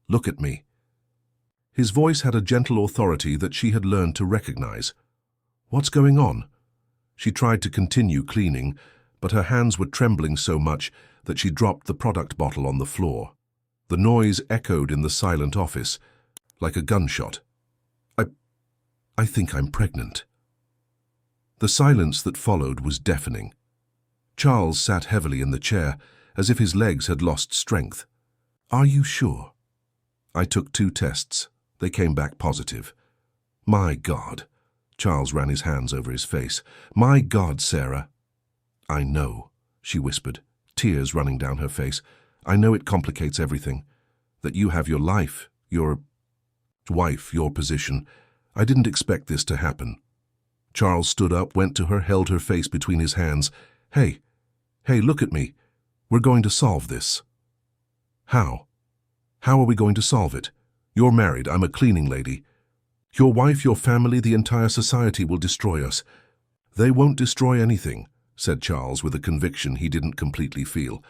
look at me." His voice had a gentle authority that she had learned to recognize. "What's going on?" She tried to continue cleaning, but her hands were trembling so much that she dropped the product bottle on the floor. The noise echoed in the silent office, like a gunshot. I think I'm pregnant." The silence that followed was deafening. Charles sat heavily in the chair, as if his legs had lost strength. "Are you sure?" "I took 2 tests. They came back positive." "My God." Charles ran his hands over his face. "My God, Sarah." "I know," she whispered, tears running down her face. "I know it complicates everything. That you have your life, your wife, your position. I didn't expect this to happen." Charles stood up, went to her, held her face between his hands. Hey, look at me. We're going to solve this." "How? How are we going to solve it? You're married, I'm a cleaning lady. Your wife, your family, the entire society will destroy us." "They won't destroy anything," said Charles with a conviction he didn't completely feel.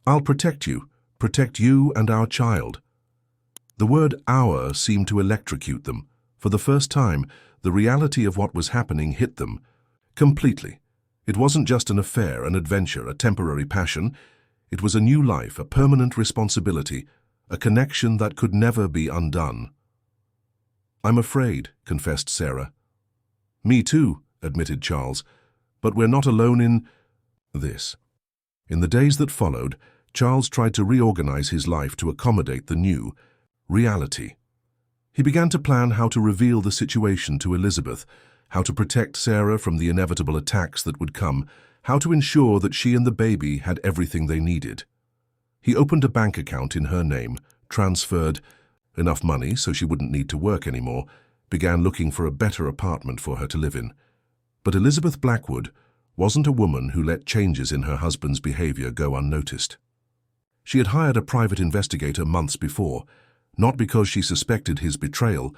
"I'll protect you and our child." The word "our" seemed to electrocute them. For the first time, the reality of what was happening hit them completely. It wasn't just an affair, an adventure, a temporary passion. It was a new life, a permanent responsibility, a connection that could never be undone. "I'm afraid," confessed Sarah. "Me too," admitted Charles. "But we're not alone in this." In the days that followed, Charles tried to reorganize his life to accommodate the new reality. He began to plan how to reveal the situation to Elizabeth, how to protect Sarah from the inevitable attacks that would come, how to ensure that she and the baby had everything they needed. He opened a bank account in her name, transferred enough money so she wouldn't need to work anymore, began looking for a better apartment for her to live in. But Elizabeth Blackwood wasn't a woman who let changes in her husband's behavior go unnoticed. She had hired a private investigator months before, not because she suspected his betrayal,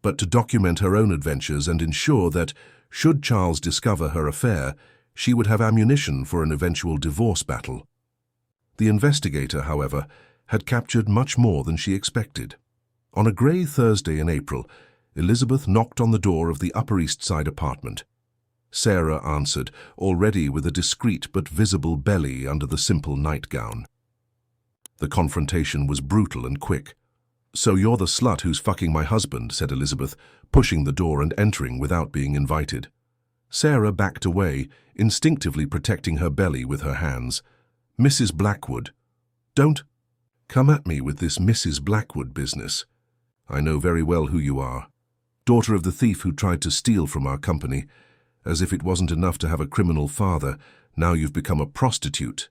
but to document her own adventures and ensure that, should Charles discover her affair, she would have ammunition for an eventual divorce battle. The investigator, however, had captured much more than she expected. On a grey Thursday in April, Elizabeth knocked on the door of the Upper East Side apartment. Sarah answered, already with a discreet but visible belly under the simple nightgown. The confrontation was brutal and quick. "So you're the slut who's fucking my husband," said Elizabeth, pushing the door and entering without being invited. Sarah backed away, instinctively protecting her belly with her hands. "Mrs. Blackwood, don't come at me with this Mrs. Blackwood business. I know very well who you are. Daughter of the thief who tried to steal from our company. As if it wasn't enough to have a criminal father, now you've become a prostitute."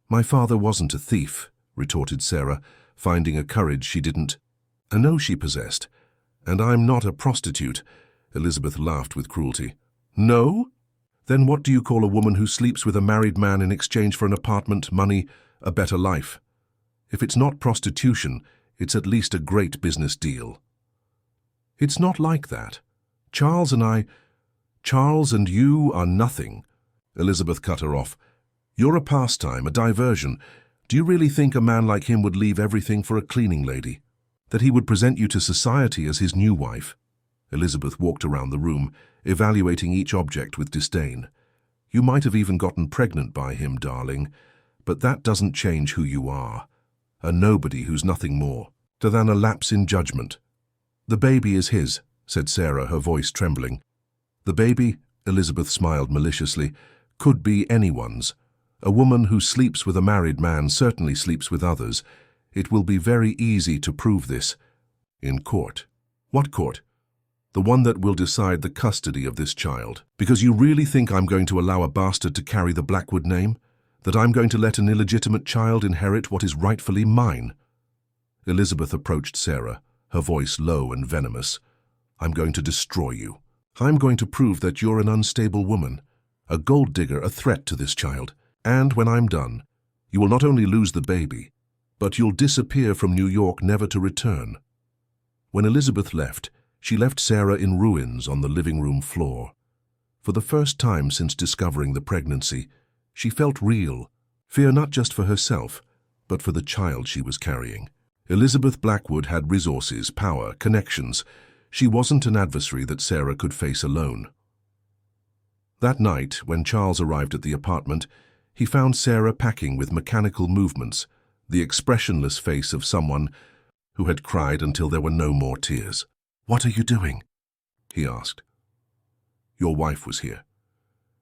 "My father wasn't a thief," retorted Sarah, finding a courage she didn't know she possessed. "And I'm not a prostitute." Elizabeth laughed with cruelty. "No? Then what do you call a woman who sleeps with a married man in exchange for an apartment, money, a better life?" If it's not prostitution, it's at least a great business deal." "It's not like that. Charles and you are nothing." Elizabeth cut her off. "You're a pastime, a diversion. Do you really think a man like him would leave everything for a cleaning lady? That he would present you to society as his new wife?" Elizabeth walked around the room, evaluating each object with disdain. "You might have even gotten pregnant by him, darling, but that doesn't change who you are. A nobody who's nothing more than a lapse in judgment." "The baby is his," said Sarah, her voice trembling. "The baby," Elizabeth smiled maliciously, "could be anyone's. A woman who sleeps with a married man certainly sleeps with others. It will be very easy to prove this in court." "What court?" "The one that will decide the custody of this child. Because you really think I'm going to allow a bastard to carry the Blackwood name? That I'm going to let an illegitimate child inherit what is rightfully mine?" Elizabeth approached Sarah, her voice low and venomous. "I'm going to destroy you. I'm going to prove that you're an unstable woman, a gold digger, a threat to this child. And when I'm done, you will not only lose the baby, but you'll disappear from New York never to return." When Elizabeth left, she left Sarah in ruins on the living room floor. For the first time since discovering the pregnancy, she felt real fear, not just for herself, but for the child she was carrying. Elizabeth Blackwood had resources, power, connections. She wasn't an adversary that Sarah could face alone. That night, when Charles arrived at the apartment, he found Sarah packing with mechanical movements, the expressionless face of someone who had cried until there were no more tears. "What are you doing?" he asked. "Your wife was here.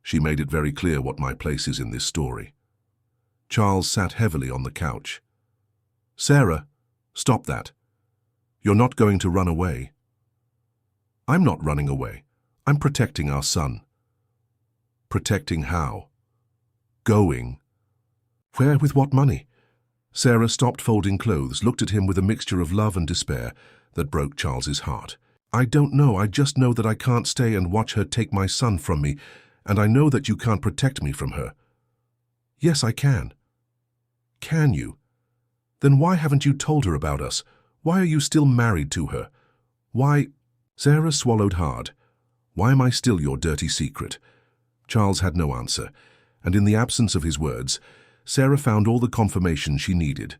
She made it very clear what my place is in this story." Charles sat heavily on the couch. "Sarah, stop that. You're not going to run away." "I'm not running away. I'm protecting our son." "Protecting how?" "Going." "Where, with what money?" Sarah stopped folding clothes, looked at him with a mixture of love and despair that broke Charles's heart. "I don't know. I just know that I can't stay and watch her take my son from me, and I know that you can't protect me from her." "Yes, I can." "Can you? Then why haven't you told her about us? Why are you still married to her? Why—" Sarah swallowed hard. "Why am I still your dirty secret?" Charles had no answer, and in the absence of his words, Sarah found all the confirmation she needed.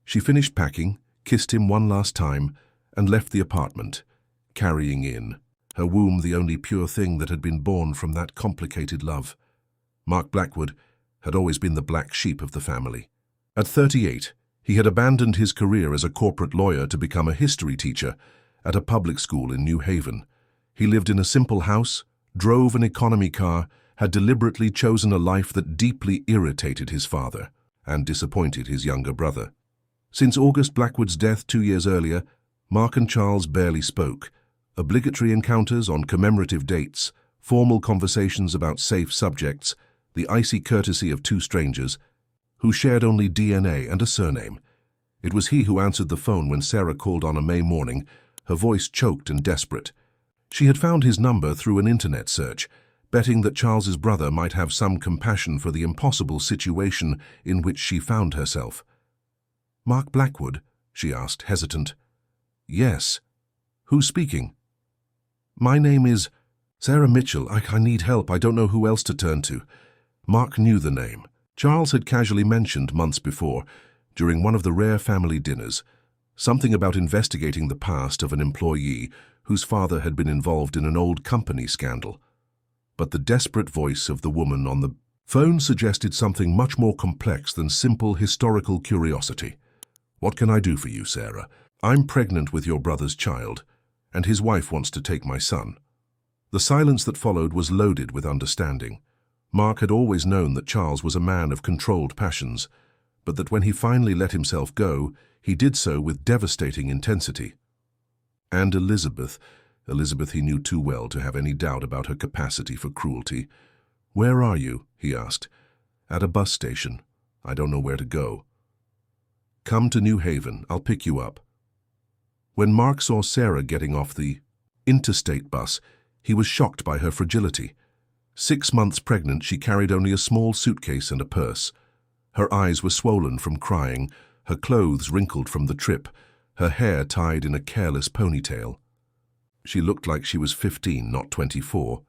She finished packing, kissed him one last time, and left the apartment, carrying in her womb the only pure thing that had been born from that complicated love. Mark Blackwood had always been the black sheep of the family. At 38, he had abandoned his career as a corporate lawyer to become a history teacher at a public school in New Haven. He lived in a simple house, drove an economy car, had deliberately chosen a life that deeply irritated his father and disappointed his younger brother. Since August Blackwood's death 2 years earlier, Mark and Charles barely spoke. Obligatory encounters on commemorative dates, formal conversations about safe subjects, the icy courtesy of two strangers who shared only DNA and a surname. It was he who answered the phone when Sarah called on a May morning, her voice choked and desperate. She had found his number through an internet search, betting that Charles's brother might have some compassion for the impossible situation in which she found herself. "Mark Blackwood?" she asked, hesitant. "Yes. Who's speaking?" "My name is Sarah Mitchell. I need help. I don't know who else to turn to." Mark knew the name. Charles had casually mentioned months before, during one of the rare family dinners, something about investigating the past of an employee whose father had been involved in an old company scandal. But the desperate voice of the woman on the phone suggested something much more complex than simple historical curiosity. "What can I do for you, Sarah? I'm pregnant with your brother's child, and his wife wants to take my son." The silence that followed was loaded with understanding. Mark had always known that Charles was a man of controlled passions, but that when he finally let himself go, he did so with devastating intensity. And Elizabeth he knew too well to have any doubt about her capacity for cruelty. "Where are you?" he asked. "At a bus station. I don't know where to go." "Come to New Haven. I'll pick you up." When Mark saw Sarah getting off the interstate bus, he was shocked by her fragility. 6 months pregnant, she carried only a small suitcase and a purse. Her eyes were swollen from crying, her clothes wrinkled from the trip, her hair tied in a careless ponytail. She looked like she was 15, not 24.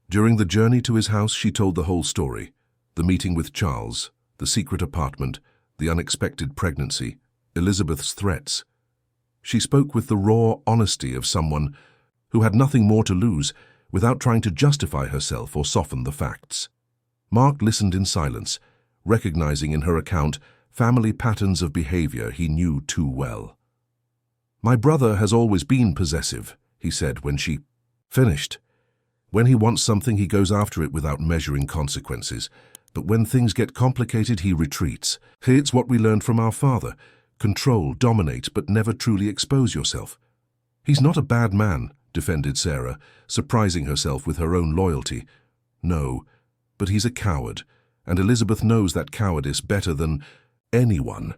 During the journey to his house, she told the whole story. The meeting with Charles, the secret apartment, the unexpected pregnancy, Elizabeth's threats. She spoke with the raw honesty of someone who had nothing more to lose, without trying to justify herself or soften the facts. Mark listened in silence, recognizing in her account family patterns of behavior he knew too well. "My brother has always been possessive," he said when she finished. "When he wants something, he goes after it without measuring consequences. But when things get complicated, he retreats. It's what we learned from our father. Control, dominate, but never truly expose yourself." "He's not a bad man," defended Sarah, surprising herself with her own loyalty. "No, but he's a coward, and Elizabeth knows that cowardice better than anyone."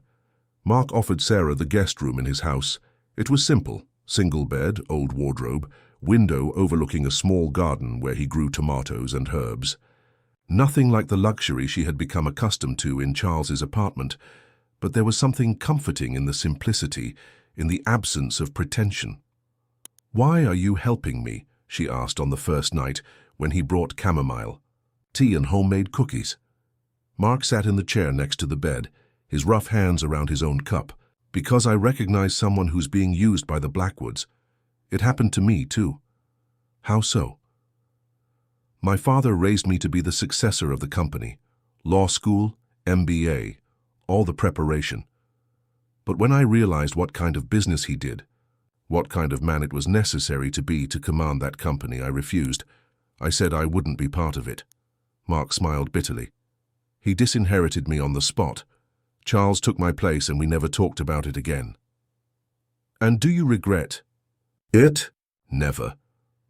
Mark offered Sarah the guest room in his house. It was simple: single bed, old wardrobe, window overlooking a small garden where he grew tomatoes and herbs. Nothing like the luxury she had become accustomed to in Charles's apartment, but there was something comforting in the simplicity, in the absence of pretension. "Why are you helping me?" she asked on the first night when he brought chamomile, tea and homemade cookies. Mark sat in the chair next to the bed, his rough hands around his own cup. "Because I recognize someone who's being used by the Blackwoods. It happened to me, too." "How so?" "My father raised me to be the successor of the company. Law school, MBA, all the preparation. But when I realized what kind of business he did, what kind of man it was necessary to be to command that company, I refused. I said I wouldn't be part of it." Mark smiled bitterly. "He disinherited me on the spot. Charles took my place and we never talked about it again." "And do you regret it?" "Never.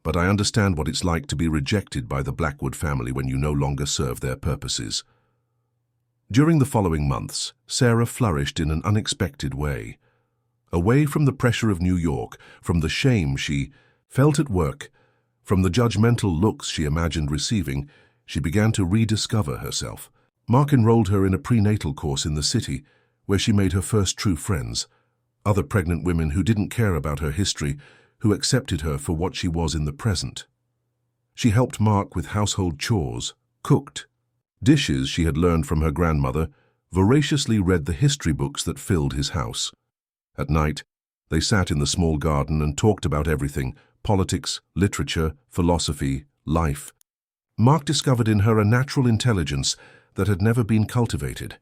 But I understand what it's like to be rejected by the Blackwood family when you no longer serve their purposes." During the following months, Sarah flourished in an unexpected way. Away from the pressure of New York, from the shame she felt at work, from the judgmental looks she imagined receiving, she began to rediscover herself. Mark enrolled her in a prenatal course in the city, where she made her first true friends, other pregnant women who didn't care about her history, who accepted her for what she was in the present. She helped Mark with household chores, cooked dishes she had learned from her grandmother, voraciously read the history books that filled his house. At night, they sat in the small garden and talked about everything: politics, literature, philosophy, life. Mark discovered in her a natural intelligence that had never been cultivated,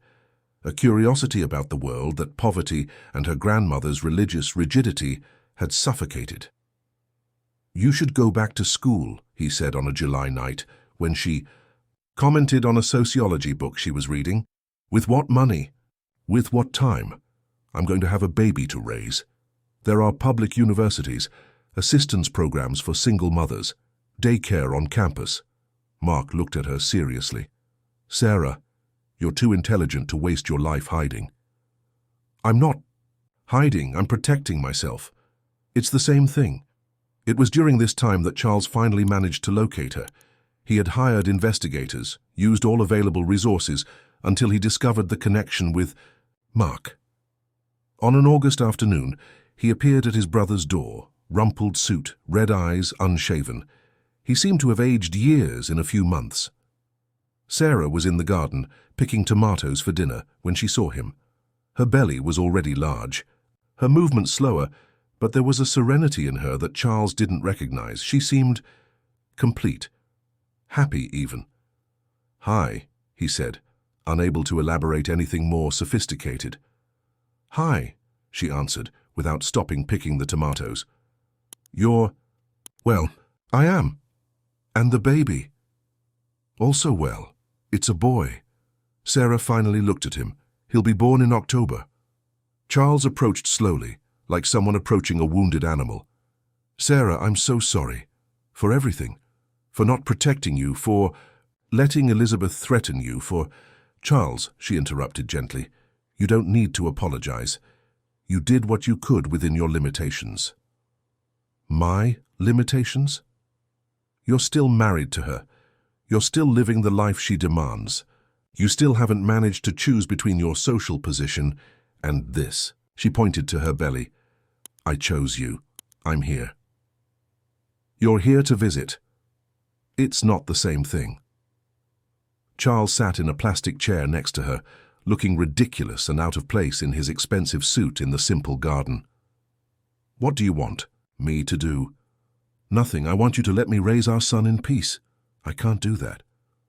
a curiosity about the world that poverty and her grandmother's religious rigidity had suffocated. "You should go back to school," he said on a July night, when she commented on a sociology book she was reading. "With what money? With what time? I'm going to have a baby to raise. There are public universities, assistance programs for single mothers, daycare on campus." Mark looked at her seriously. "Sarah, you're too intelligent to waste your life hiding." "I'm not hiding, I'm protecting myself. It's the same thing." It was during this time that Charles finally managed to locate her. He had hired investigators, used all available resources, until he discovered the connection with Mark. On an August afternoon, he appeared at his brother's door, rumpled suit, red eyes, unshaven. He seemed to have aged years in a few months. Sarah was in the garden, picking tomatoes for dinner, when she saw him. Her belly was already large, her movements slower, but there was a serenity in her that Charles didn't recognize. She seemed complete, happy even. "Hi," he said, unable to elaborate anything more sophisticated. "Hi," she answered, without stopping picking the tomatoes. "You're... well, I am. And the baby?" "Also well. It's a boy." Sarah finally looked at him. "He'll be born in October." Charles approached slowly, like someone approaching a wounded animal. "Sarah, I'm so sorry. For everything. For not protecting you, for letting Elizabeth threaten you, for—" "Charles," she interrupted gently, "you don't need to apologize. You did what you could within your limitations." "My limitations?" "You're still married to her. You're still living the life she demands. You still haven't managed to choose between your social position And this. She pointed to her belly. I chose you. I'm here. You're here to visit. It's not the same thing. Charles sat in a plastic chair next to her, looking ridiculous and out of place in his expensive suit in the simple garden. What do you want me to do? Nothing. I want you to let me raise our son in peace. I can't do that.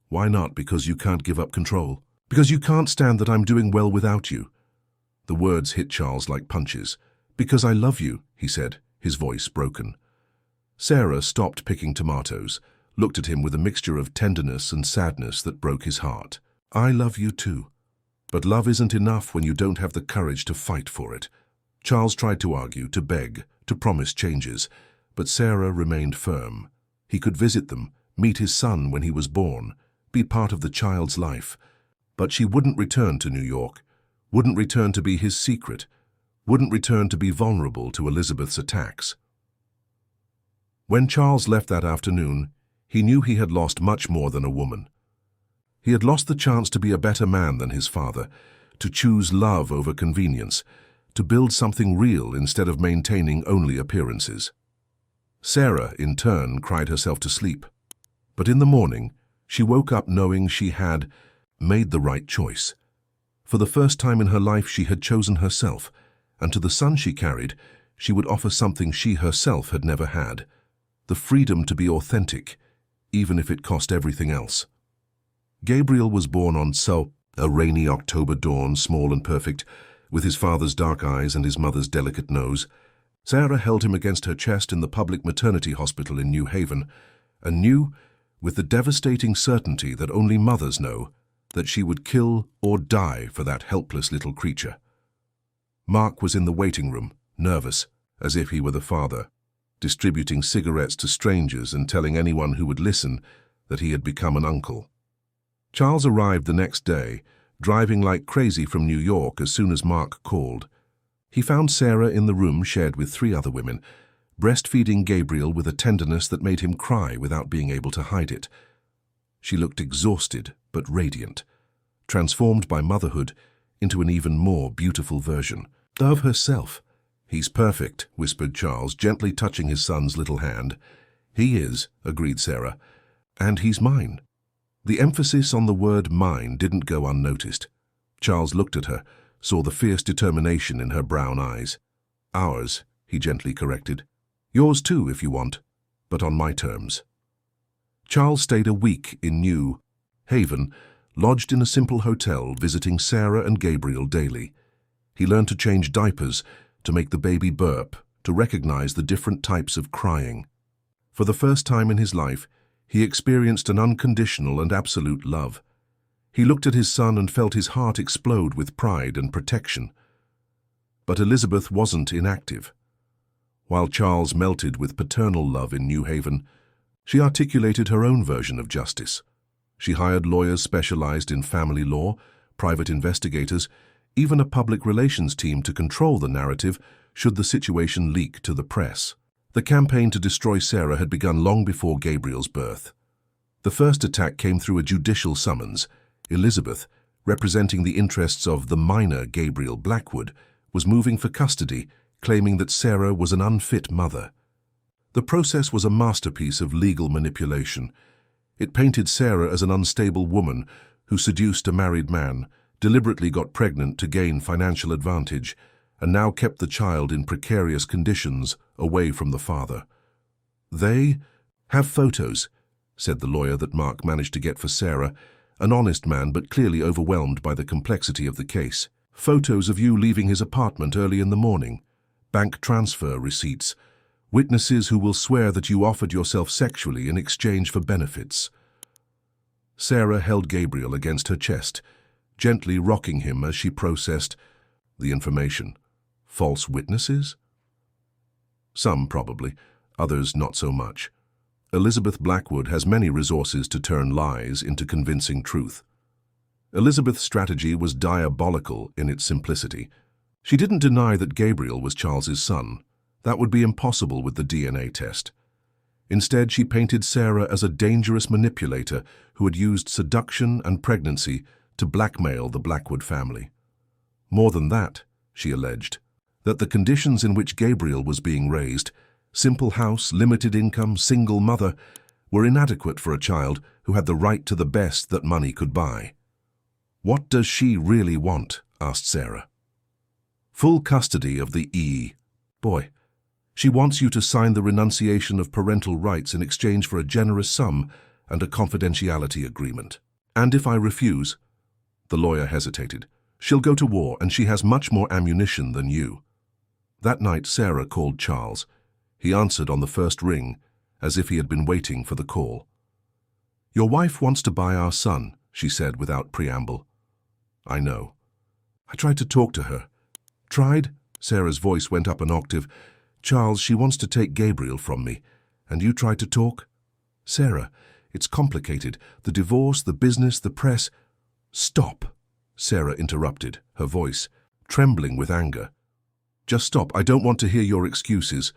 Why not? Because you can't give up control. Because you can't stand that I'm doing well without you. The words hit Charles like punches. Because I love you, he said, his voice broken. Sarah stopped picking tomatoes, looked at him with a mixture of tenderness and sadness that broke his heart. I love you too. But love isn't enough when you don't have the courage to fight for it. Charles tried to argue, to beg, to promise changes, but Sarah remained firm. He could visit them, meet his son when he was born, be part of the child's life. But she wouldn't return to New York, wouldn't return to be his secret, wouldn't return to be vulnerable to Elizabeth's attacks. When Charles left that afternoon, he knew he had lost much more than a woman. He had lost the chance to be a better man than his father, to choose love over convenience, to build something real instead of maintaining only appearances. Sarah, in turn, cried herself to sleep. But in the morning, she woke up knowing she had made the right choice. For the first time in her life, she had chosen herself, and to the son she carried, she would offer something she herself had never had, the freedom to be authentic, even if it cost everything else. Gabriel was born on a rainy October dawn, small and perfect, with his father's dark eyes and his mother's delicate nose. Sarah held him against her chest in the public maternity hospital in New Haven, and knew, with the devastating certainty that only mothers know, that she would kill or die for that helpless little creature. Mark was in the waiting room, nervous, as if he were the father, distributing cigarettes to strangers and telling anyone who would listen that he had become an uncle. Charles arrived the next day, driving like crazy from New York as soon as Mark called. He found Sarah in the room shared with 3 other women, breastfeeding Gabriel with a tenderness that made him cry without being able to hide it. She looked exhausted but radiant, transformed by motherhood into an even more beautiful version of herself. He's perfect, whispered Charles, gently touching his son's little hand. He is, agreed Sarah, and he's mine. The emphasis on the word mine didn't go unnoticed. Charles looked at her, saw the fierce determination in her brown eyes. Ours, he gently corrected. Yours too, if you want, but on my terms. Charles stayed a week in New Haven, lodged in a simple hotel, visiting Sarah and Gabriel daily. He learned to change diapers, to make the baby burp, to recognize the different types of crying. For the first time in his life, he experienced an unconditional and absolute love. He looked at his son and felt his heart explode with pride and protection. But Elizabeth wasn't inactive. While Charles melted with paternal love in New Haven, she articulated her own version of justice. She hired lawyers specialized in family law, private investigators, even a public relations team to control the narrative should the situation leak to the press. The campaign to destroy Sarah had begun long before Gabriel's birth. The first attack came through a judicial summons. Elizabeth, representing the interests of the minor Gabriel Blackwood, was moving for custody, claiming that Sarah was an unfit mother. The process was a masterpiece of legal manipulation. It painted Sarah as an unstable woman who seduced a married man, deliberately got pregnant to gain financial advantage, and now kept the child in precarious conditions away from the father. They have photos, said the lawyer that Mark managed to get for Sarah, an honest man but clearly overwhelmed by the complexity of the case. Photos of you leaving his apartment early in the morning, bank transfer receipts, witnesses who will swear that you offered yourself sexually in exchange for benefits. Sarah held Gabriel against her chest, gently rocking him as she processed the information. False witnesses? Some, probably, others not so much. Elizabeth Blackwood has many resources to turn lies into convincing truth. Elizabeth's strategy was diabolical in its simplicity. She didn't deny that Gabriel was Charles's son. That would be impossible with the DNA test. Instead, she painted Sarah as a dangerous manipulator who had used seduction and pregnancy to blackmail the Blackwood family. More than that, she alleged, that the conditions in which Gabriel was being raised, simple house, limited income, single mother, were inadequate for a child who had the right to the best that money could buy. "What does she really want?" asked Sarah. "Full custody of the boy. She wants you to sign the renunciation of parental rights in exchange for a generous sum and a confidentiality agreement. And if I refuse," the lawyer hesitated, "she'll go to war, and she has much more ammunition than you." That night Sarah called Charles. He answered on the first ring, as if he had been waiting for the call. "Your wife wants to buy our son," she said without preamble. "I know. I tried to talk to her." "Tried?" Sarah's voice went up an octave. "Charles, she wants to take Gabriel from me. And you tried to talk?" "Sarah, it's complicated. The divorce, the business, the press—" "Stop," Sarah interrupted, her voice trembling with anger. "Just stop. I don't want to hear your excuses.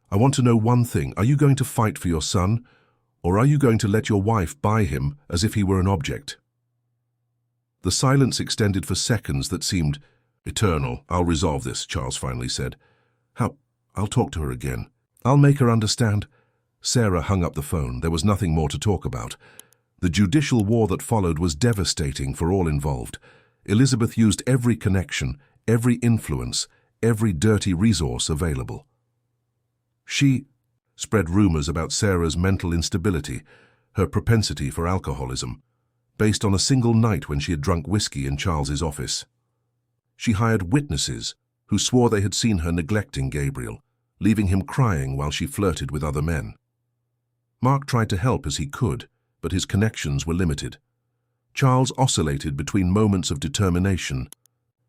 I want to know one thing. Are you going to fight for your son, or are you going to let your wife buy him as if he were an object?" The silence extended for seconds that seemed eternal. "I'll resolve this," Charles finally said. "How? I'll talk to her again. I'll make her understand." Sarah hung up the phone. There was nothing more to talk about. The judicial war that followed was devastating for all involved. Elizabeth used every connection, every influence, every dirty resource available. She spread rumors about Sarah's mental instability, her propensity for alcoholism, based on a single night when she had drunk whiskey in Charles's office. She hired witnesses who swore they had seen her neglecting Gabriel, leaving him crying while she flirted with other men. Mark tried to help as he could, but his connections were limited. Charles oscillated between moments of determination,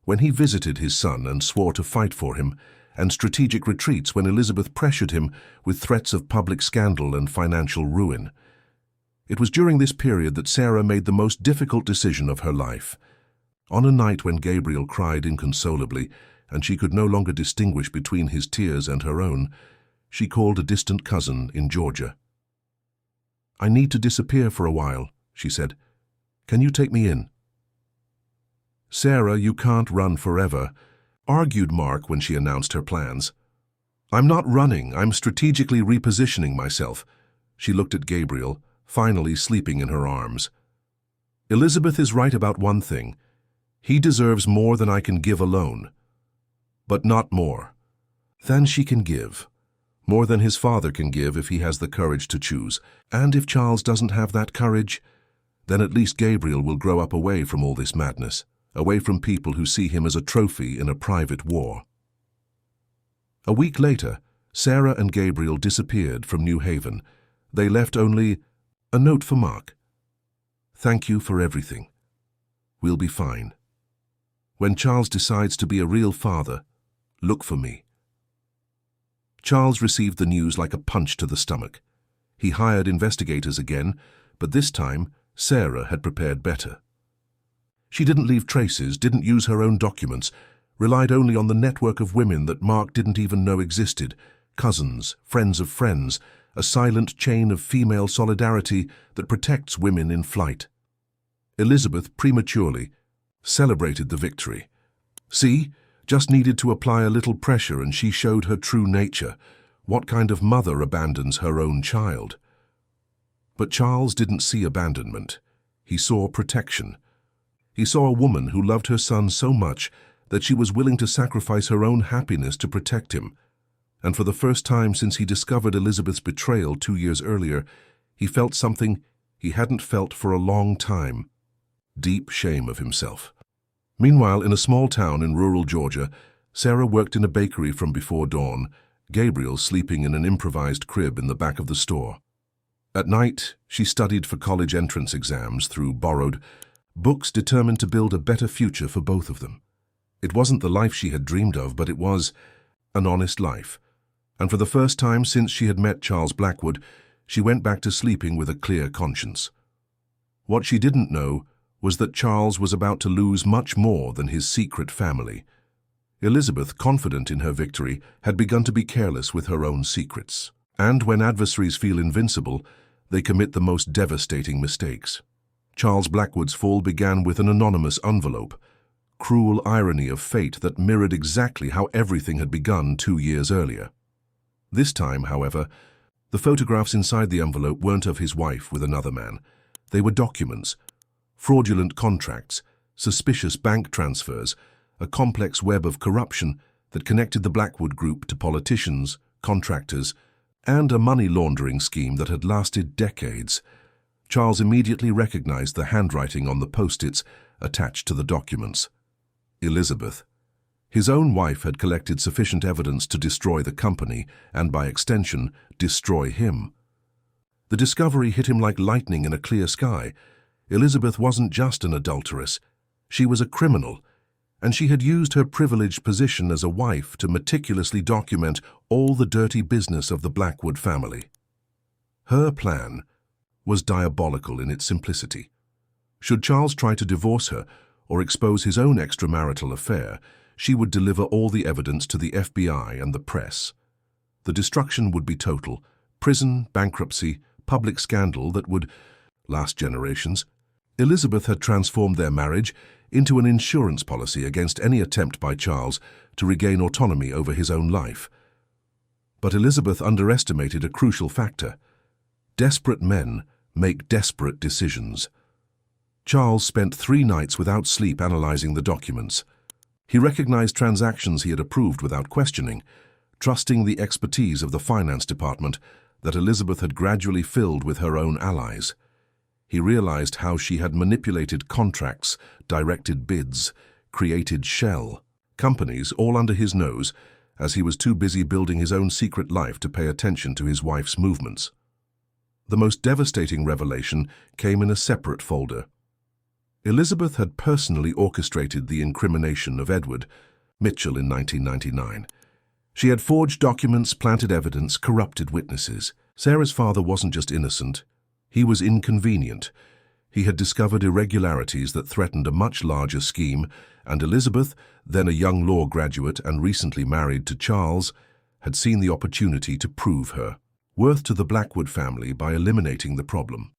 when he visited his son and swore to fight for him, and strategic retreats when Elizabeth pressured him with threats of public scandal and financial ruin. It was during this period that Sarah made the most difficult decision of her life. On a night when Gabriel cried inconsolably, and she could no longer distinguish between his tears and her own, she called a distant cousin in Georgia. "I need to disappear for a while," she said. "Can you take me in?" "Sarah, you can't run forever," argued Mark when she announced her plans. "I'm not running, I'm strategically repositioning myself." She looked at Gabriel, finally sleeping in her arms. "Elizabeth is right about one thing. He deserves more than I can give alone. But not more than she can give. More than his father can give if he has the courage to choose. And if Charles doesn't have that courage, then at least Gabriel will grow up away from all this madness, away from people who see him as a trophy in a private war." A week later, Sarah and Gabriel disappeared from New Haven. They left only a note for Mark. "Thank you for everything. We'll be fine. When Charles decides to be a real father, look for me." Charles received the news like a punch to the stomach. He hired investigators again, but this time Sarah had prepared better. She didn't leave traces, didn't use her own documents, relied only on the network of women that Mark didn't even know existed, cousins, friends of friends, a silent chain of female solidarity that protects women in flight. Elizabeth prematurely celebrated the victory. "See, just needed to apply a little pressure and she showed her true nature. What kind of mother abandons her own child?" But Charles didn't see abandonment. He saw protection. He saw a woman who loved her son so much that she was willing to sacrifice her own happiness to protect him. And for the first time since he discovered Elizabeth's betrayal 2 years earlier, he felt something he hadn't felt for a long time: deep shame of himself. Meanwhile, in a small town in rural Georgia, Sarah worked in a bakery from before dawn, Gabriel sleeping in an improvised crib in the back of the store. At night, she studied for college entrance exams through borrowed books, determined to build a better future for both of them. It wasn't the life she had dreamed of, but it was an honest life. And for the first time since she had met Charles Blackwood, she went back to sleeping with a clear conscience. What she didn't know was that Charles was about to lose much more than his secret family. Elizabeth, confident in her victory, had begun to be careless with her own secrets. And when adversaries feel invincible, they commit the most devastating mistakes. Charles Blackwood's fall began with an anonymous envelope. cruel irony of fate that mirrored exactly how everything had begun 2 years earlier. This time, however, the photographs inside the envelope weren't of his wife with another man. They were documents, fraudulent contracts, suspicious bank transfers, a complex web of corruption that connected the Blackwood Group to politicians, contractors, and a money laundering scheme that had lasted decades. Charles immediately recognized the handwriting on the post-its attached to the documents. Elizabeth. His own wife had collected sufficient evidence to destroy the company and, by extension, destroy him. The discovery hit him like lightning in a clear sky. Elizabeth wasn't just an adulteress. She was a criminal, and she had used her privileged position as a wife to meticulously document all the dirty business of the Blackwood family. Her plan was diabolical in its simplicity. Should Charles try to divorce her or expose his own extramarital affair, she would deliver all the evidence to the FBI and the press. The destruction would be total: prison, bankruptcy, public scandal that would last generations. Elizabeth had transformed their marriage into an insurance policy against any attempt by Charles to regain autonomy over his own life. But Elizabeth underestimated a crucial factor. Desperate men make desperate decisions. Charles spent 3 nights without sleep analyzing the documents. He recognized transactions he had approved without questioning, trusting the expertise of the finance department that Elizabeth had gradually filled with her own allies. He realized how she had manipulated contracts, directed bids, created shell companies all under his nose, as he was too busy building his own secret life to pay attention to his wife's movements. The most devastating revelation came in a separate folder. Elizabeth had personally orchestrated the incrimination of Edward Mitchell in 1999. She had forged documents, planted evidence, corrupted witnesses. Sarah's father wasn't just innocent, he was inconvenient. He had discovered irregularities that threatened a much larger scheme, and Elizabeth, then a young law graduate and recently married to Charles, had seen the opportunity to prove her worth to the Blackwood family by eliminating the problem.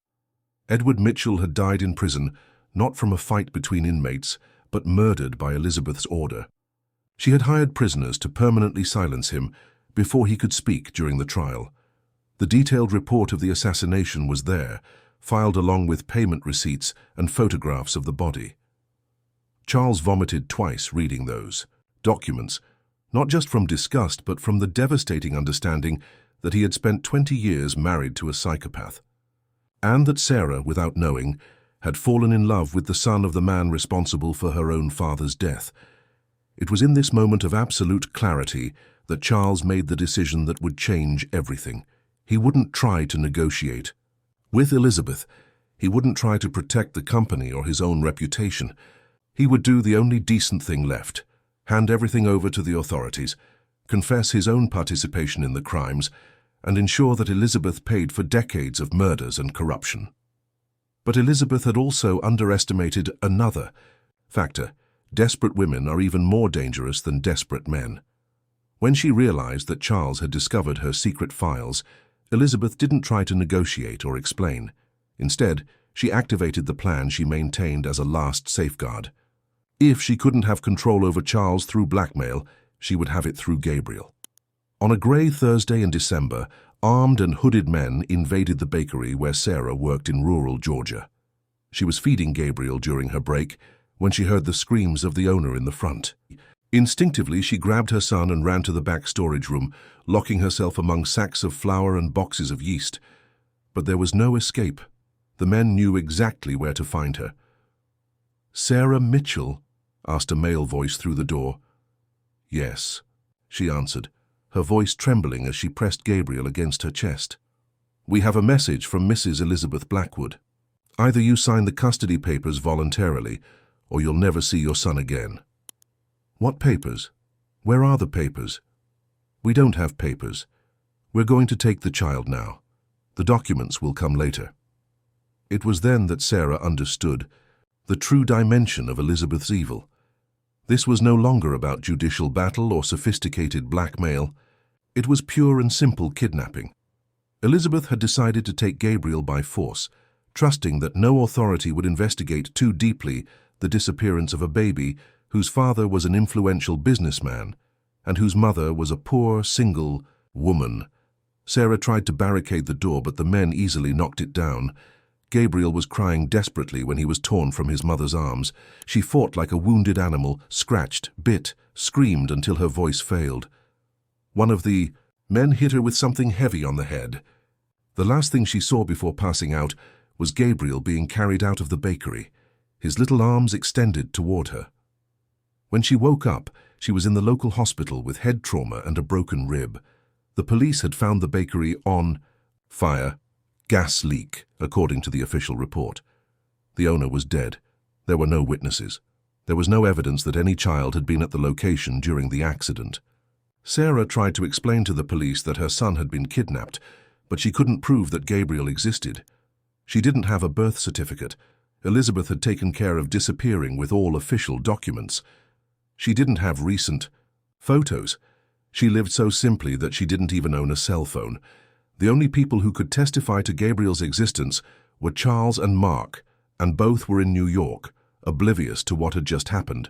Edward Mitchell had died in prison, not from a fight between inmates, but murdered by Elizabeth's order. She had hired prisoners to permanently silence him before he could speak during the trial. The detailed report of the assassination was there, filed along with payment receipts and photographs of the body. Charles vomited twice reading those documents, not just from disgust but from the devastating understanding that he had spent 20 years married to a psychopath, and that Sarah, without knowing, had fallen in love with the son of the man responsible for her own father's death. It was in this moment of absolute clarity that Charles made the decision that would change everything. He wouldn't try to negotiate with Elizabeth. He wouldn't try to protect the company or his own reputation. He would do the only decent thing left: hand everything over to the authorities, confess his own participation in the crimes, and ensure that Elizabeth paid for decades of murders and corruption. But Elizabeth had also underestimated another factor. Desperate women are even more dangerous than desperate men. When she realized that Charles had discovered her secret files, Elizabeth didn't try to negotiate or explain. Instead, she activated the plan she maintained as a last safeguard. If she couldn't have control over Charles through blackmail, she would have it through Gabriel. On a grey Thursday in December, armed and hooded men invaded the bakery where Sarah worked in rural Georgia. She was feeding Gabriel during her break when she heard the screams of the owner in the front. Instinctively, she grabbed her son and ran to the back storage room, locking herself among sacks of flour and boxes of yeast. But there was no escape. The men knew exactly where to find her. "Sarah Mitchell?" asked a male voice through the door. "Yes," she answered, her voice trembling as she pressed Gabriel against her chest. "We have a message from Mrs. Elizabeth Blackwood. Either you sign the custody papers voluntarily, or you'll never see your son again." "What papers? Where are the papers?" "We don't have papers. We're going to take the child now. The documents will come later." It was then that Sarah understood the true dimension of Elizabeth's evil. This was no longer about judicial battle or sophisticated blackmail. It was pure and simple kidnapping. Elizabeth had decided to take Gabriel by force, trusting that no authority would investigate too deeply the disappearance of a baby whose father was an influential businessman and whose mother was a poor, single woman. Sarah tried to barricade the door, but the men easily knocked it down. Gabriel was crying desperately when he was torn from his mother's arms. She fought like a wounded animal, scratched, bit, screamed until her voice failed. One of the men hit her with something heavy on the head. The last thing she saw before passing out was Gabriel being carried out of the bakery, his little arms extended toward her. When she woke up, she was in the local hospital with head trauma and a broken rib. The police had found the bakery on fire, gas leak, according to the official report. The owner was dead. There were no witnesses. There was no evidence that any child had been at the location during the accident. Sarah tried to explain to the police that her son had been kidnapped, but she couldn't prove that Gabriel existed. She didn't have a birth certificate. Elizabeth had taken care of disappearing with all official documents. She didn't have recent photos. She lived so simply that she didn't even own a cell phone. The only people who could testify to Gabriel's existence were Charles and Mark, and both were in New York, oblivious to what had just happened.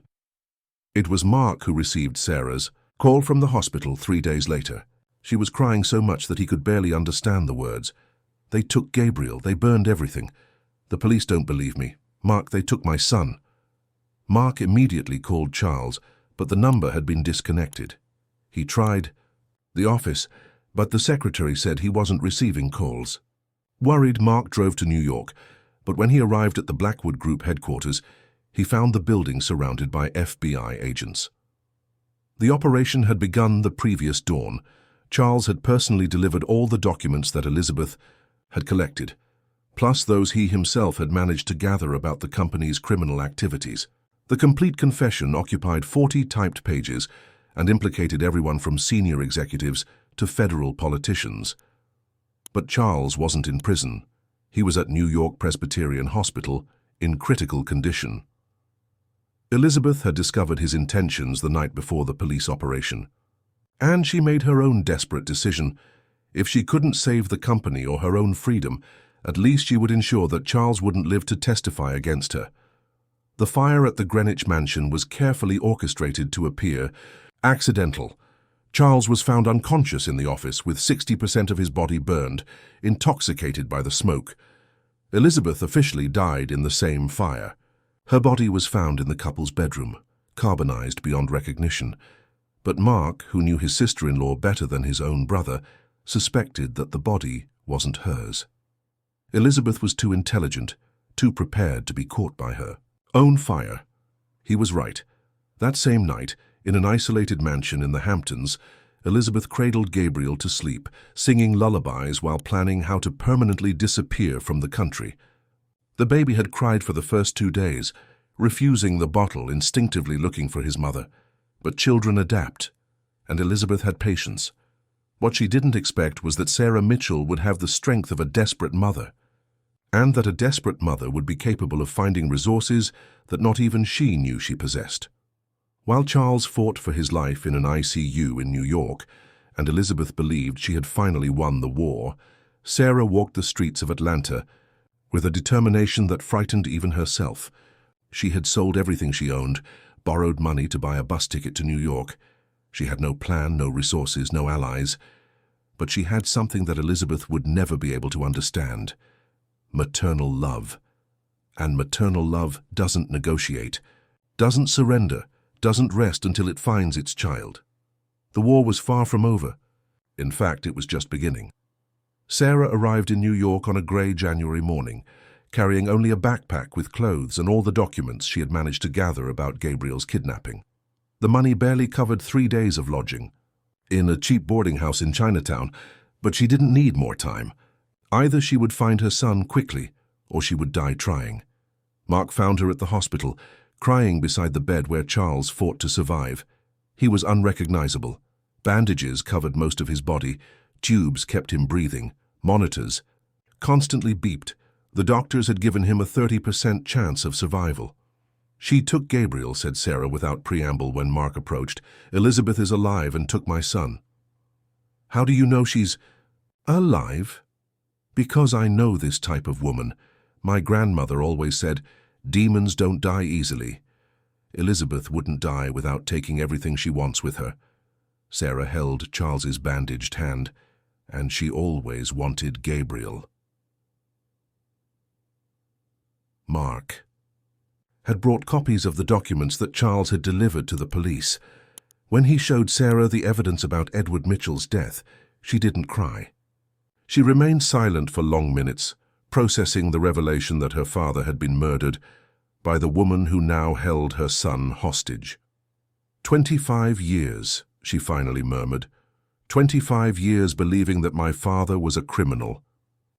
It was Mark who received Sarah's call from the hospital 3 days later. She was crying so much that he could barely understand the words. "They took Gabriel. They burned everything. The police don't believe me. Mark, they took my son." Mark immediately called Charles, but the number had been disconnected. He tried the office, but the secretary said he wasn't receiving calls. Worried, Mark drove to New York, but when he arrived at the Blackwood Group headquarters, he found the building surrounded by FBI agents. The operation had begun the previous dawn. Charles had personally delivered all the documents that Elizabeth had collected, plus those he himself had managed to gather about the company's criminal activities. The complete confession occupied 40 typed pages and implicated everyone from senior executives to federal politicians. But Charles wasn't in prison. He was at New York Presbyterian Hospital in critical condition. Elizabeth had discovered his intentions the night before the police operation, and she made her own desperate decision. If she couldn't save the company or her own freedom, at least she would ensure that Charles wouldn't live to testify against her. The fire at the Greenwich mansion was carefully orchestrated to appear accidental. Charles was found unconscious in the office with 60% of his body burned, intoxicated by the smoke. Elizabeth officially died in the same fire. Her body was found in the couple's bedroom, carbonized beyond recognition. But Mark, who knew his sister-in-law better than his own brother, suspected that the body wasn't hers. Elizabeth was too intelligent, too prepared to be caught by her own fire. He was right. That same night, in an isolated mansion in the Hamptons, Elizabeth cradled Gabriel to sleep, singing lullabies while planning how to permanently disappear from the country. The baby had cried for the first 2 days, refusing the bottle, instinctively looking for his mother. But children adapt, and Elizabeth had patience. What she didn't expect was that Sarah Mitchell would have the strength of a desperate mother, and that a desperate mother would be capable of finding resources that not even she knew she possessed. While Charles fought for his life in an ICU in New York, and Elizabeth believed she had finally won the war, Sarah walked the streets of Atlanta with a determination that frightened even herself. She had sold everything she owned, borrowed money to buy a bus ticket to New York. She had no plan, no resources, no allies. But she had something that Elizabeth would never be able to understand: maternal love. And maternal love doesn't negotiate, doesn't surrender, doesn't rest until it finds its child. The war was far from over. In fact, it was just beginning. Sarah arrived in New York on a grey January morning, carrying only a backpack with clothes and all the documents she had managed to gather about Gabriel's kidnapping. The money barely covered 3 days of lodging in a cheap boarding house in Chinatown, but she didn't need more time. Either she would find her son quickly, or she would die trying. Mark found her at the hospital, crying beside the bed where Charles fought to survive. He was unrecognizable. Bandages covered most of his body, tubes kept him breathing, monitors constantly beeped. The doctors had given him a 30% chance of survival. "She took Gabriel," said Sarah without preamble when Mark approached. "Elizabeth is alive and took my son." "How do you know she's alive?" "Because I know this type of woman. My grandmother always said, 'Demons don't die easily.' Elizabeth wouldn't die without taking everything she wants with her. Sarah held Charles's bandaged hand, and she always wanted Gabriel. Mark had brought copies of the documents that Charles had delivered to the police. When he showed Sarah the evidence about Edward Mitchell's death, she didn't cry. She remained silent for long minutes, processing the revelation that her father had been murdered by the woman who now held her son hostage. 25 years, she finally murmured. 25 years believing that my father was a criminal.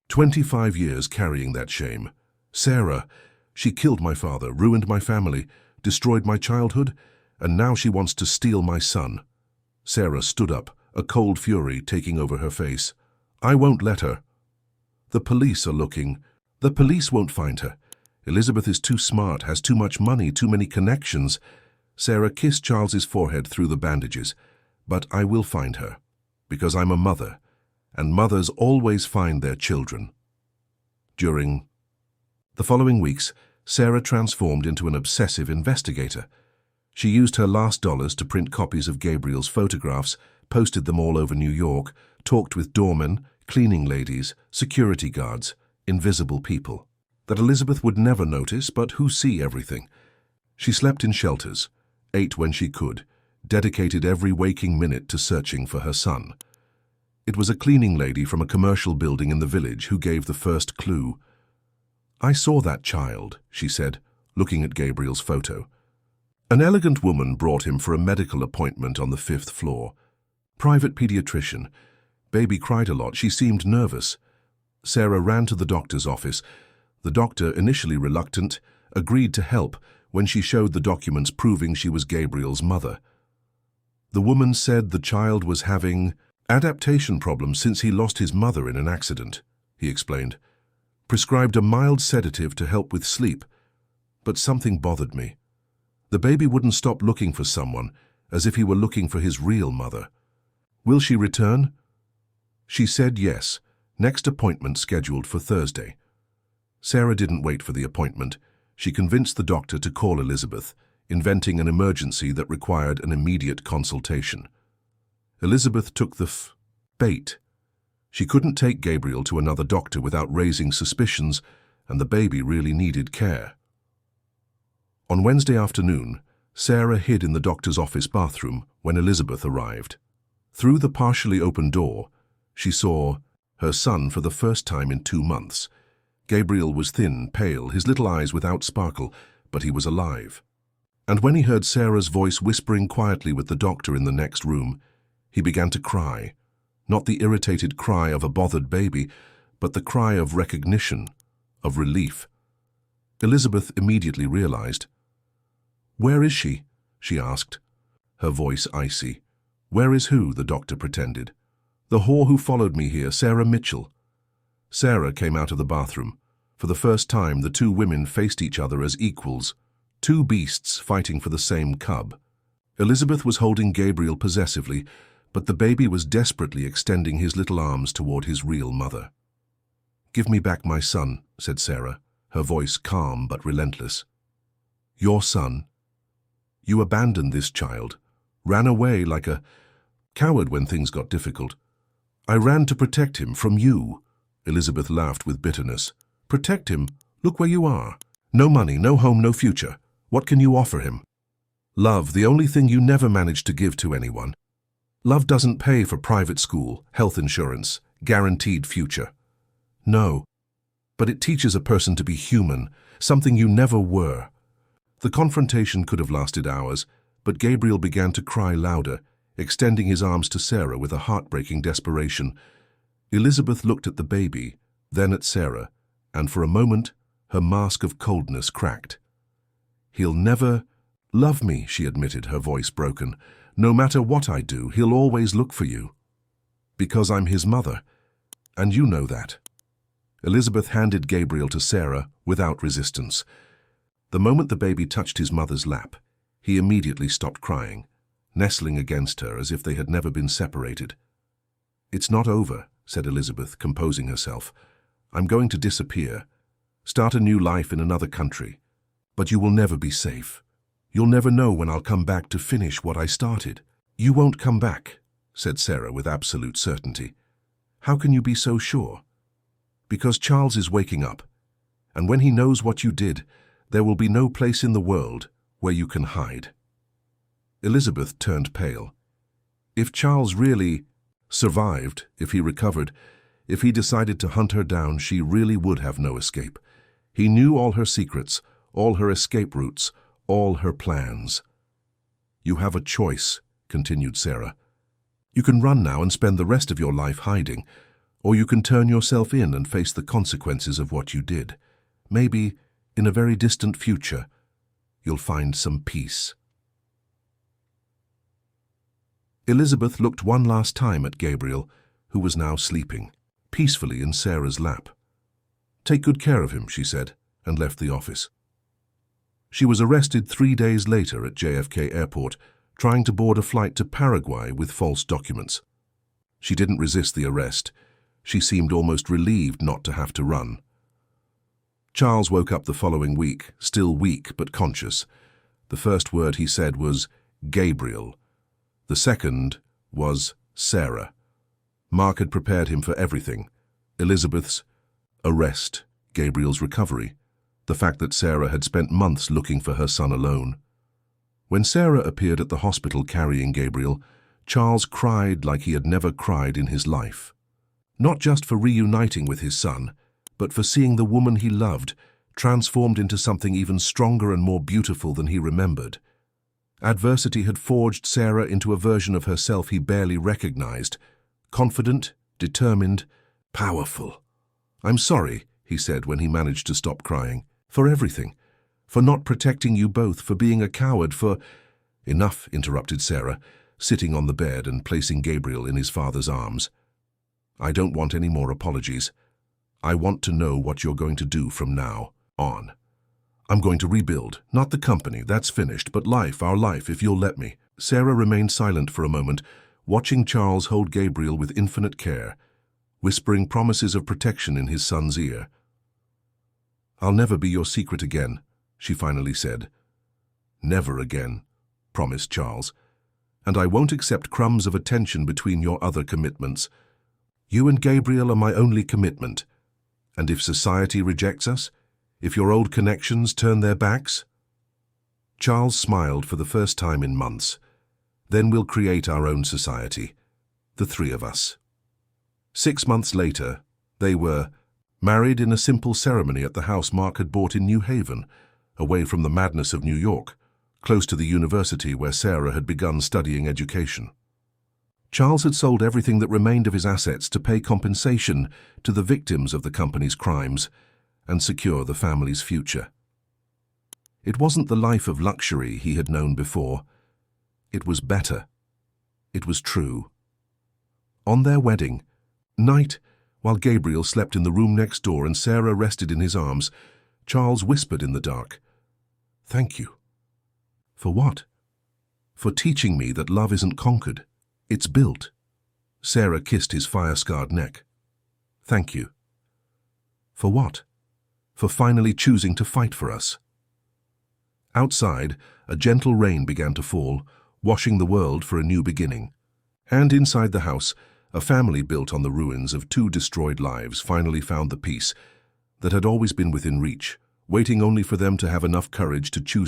25 years carrying that shame. Sarah, she killed my father, ruined my family, destroyed my childhood, and now she wants to steal my son. Sarah stood up, a cold fury taking over her face. I won't let her. The police are looking. The police won't find her. Elizabeth is too smart, has too much money, too many connections. Sarah kissed Charles's forehead through the bandages. But I will find her, because I'm a mother, and mothers always find their children. During the following weeks, Sarah transformed into an obsessive investigator. She used her last dollars to print copies of Gabriel's photographs, posted them all over New York, talked with doormen, cleaning ladies, security guards, invisible people that Elizabeth would never notice but who see everything. She slept in shelters, ate when she could, dedicated every waking minute to searching for her son. It was a cleaning lady from a commercial building in the village who gave the first clue. I saw that child, she said, looking at Gabriel's photo. An elegant woman brought him for a medical appointment on the 5th floor. Private pediatrician. Baby cried a lot. She seemed nervous. Sarah ran to the doctor's office. The doctor, initially reluctant, agreed to help when she showed the documents proving she was Gabriel's mother. The woman said the child was having adaptation problems since he lost his mother in an accident, he explained. Prescribed a mild sedative to help with sleep. But something bothered me. The baby wouldn't stop looking for someone, as if he were looking for his real mother. Will she return? She said yes. Next appointment scheduled for Thursday. Sarah didn't wait for the appointment. She convinced the doctor to call Elizabeth, inventing an emergency that required an immediate consultation. Elizabeth took the bait. She couldn't take Gabriel to another doctor without raising suspicions, and the baby really needed care. On Wednesday afternoon, Sarah hid in the doctor's office bathroom when Elizabeth arrived. Through the partially open door, she saw her son for the first time in 2 months. Gabriel was thin, pale, his little eyes without sparkle, but he was alive. And when he heard Sarah's voice whispering quietly with the doctor in the next room, he began to cry. Not the irritated cry of a bothered baby, but the cry of recognition, of relief. Elizabeth immediately realized. Where is she? She asked, her voice icy. Where is who? The doctor pretended. The whore who followed me here, Sarah Mitchell. Sarah came out of the bathroom. For the first time, the two women faced each other as equals, two beasts fighting for the same cub. Elizabeth was holding Gabriel possessively, but the baby was desperately extending his little arms toward his real mother. Give me back my son, said Sarah, her voice calm but relentless. Your son? You abandoned this child, ran away like a coward when things got difficult. I ran to protect him from you. Elizabeth laughed with bitterness. Protect him? Look where you are. No money, no home, no future. What can you offer him? Love, the only thing you never managed to give to anyone. Love doesn't pay for private school, health insurance, guaranteed future. No, but it teaches a person to be human, something you never were. The confrontation could have lasted hours, but Gabriel began to cry louder, extending his arms to Sarah with a heartbreaking desperation. Elizabeth looked at the baby, then at Sarah, and for a moment, her mask of coldness cracked. He'll never love me, she admitted, her voice broken. No matter what I do, he'll always look for you. Because I'm his mother, and you know that. Elizabeth handed Gabriel to Sarah without resistance. The moment the baby touched his mother's lap, he immediately stopped crying, nestling against her as if they had never been separated. It's not over, said Elizabeth, composing herself. I'm going to disappear, start a new life in another country, but you will never be safe. You'll never know when I'll come back to finish what I started. You won't come back, said Sarah with absolute certainty. How can you be so sure? Because Charles is waking up, and when he knows what you did, there will be no place in the world where you can hide. Elizabeth turned pale. If Charles really survived, if he recovered, if he decided to hunt her down, she really would have no escape. He knew all her secrets, all her escape routes, all her plans. You have a choice, continued Sarah. You can run now and spend the rest of your life hiding, or you can turn yourself in and face the consequences of what you did. Maybe, in a very distant future, you'll find some peace. Elizabeth looked one last time at Gabriel, who was now sleeping, peacefully in Sarah's lap. Take good care of him, she said, and left the office. She was arrested 3 days later at JFK Airport, trying to board a flight to Paraguay with false documents. She didn't resist the arrest. She seemed almost relieved not to have to run. Charles woke up the following week, still weak but conscious. The first word he said was Gabriel. The second was Sarah. Mark had prepared him for everything. Elizabeth's arrest, Gabriel's recovery, the fact that Sarah had spent months looking for her son alone. When Sarah appeared at the hospital carrying Gabriel, Charles cried like he had never cried in his life. Not just for reuniting with his son, but for seeing the woman he loved transformed into something even stronger and more beautiful than he remembered. Adversity had forged Sarah into a version of herself he barely recognized, confident, determined, powerful. I'm sorry, he said when he managed to stop crying, for everything, for not protecting you both, for being a coward, for— Enough, interrupted Sarah, sitting on the bed and placing Gabriel in his father's arms. I don't want any more apologies. I want to know what you're going to do from now on. I'm going to rebuild, not the company, that's finished, but life, our life, if you'll let me. Sarah remained silent for a moment, watching Charles hold Gabriel with infinite care, whispering promises of protection in his son's ear. I'll never be your secret again, she finally said. Never again, promised Charles. And I won't accept crumbs of attention between your other commitments. You and Gabriel are my only commitment. And if society rejects us, if your old connections turn their backs? Charles smiled for the first time in months. Then we'll create our own society, the three of us. 6 months later, they were married in a simple ceremony at the house Mark had bought in New Haven, away from the madness of New York, close to the university where Sarah had begun studying education. Charles had sold everything that remained of his assets to pay compensation to the victims of the company's crimes and secure the family's future. It wasn't the life of luxury he had known before. It was better. It was true. On their wedding night, while Gabriel slept in the room next door and Sarah rested in his arms, Charles whispered in the dark, "Thank you." For what? For teaching me that love isn't conquered, it's built. Sarah kissed his fire-scarred neck. Thank you. For what? For finally choosing to fight for us. Outside, a gentle rain began to fall, washing the world for a new beginning. And inside the house, a family built on the ruins of 2 destroyed lives finally found the peace that had always been within reach, waiting only for them to have enough courage to choose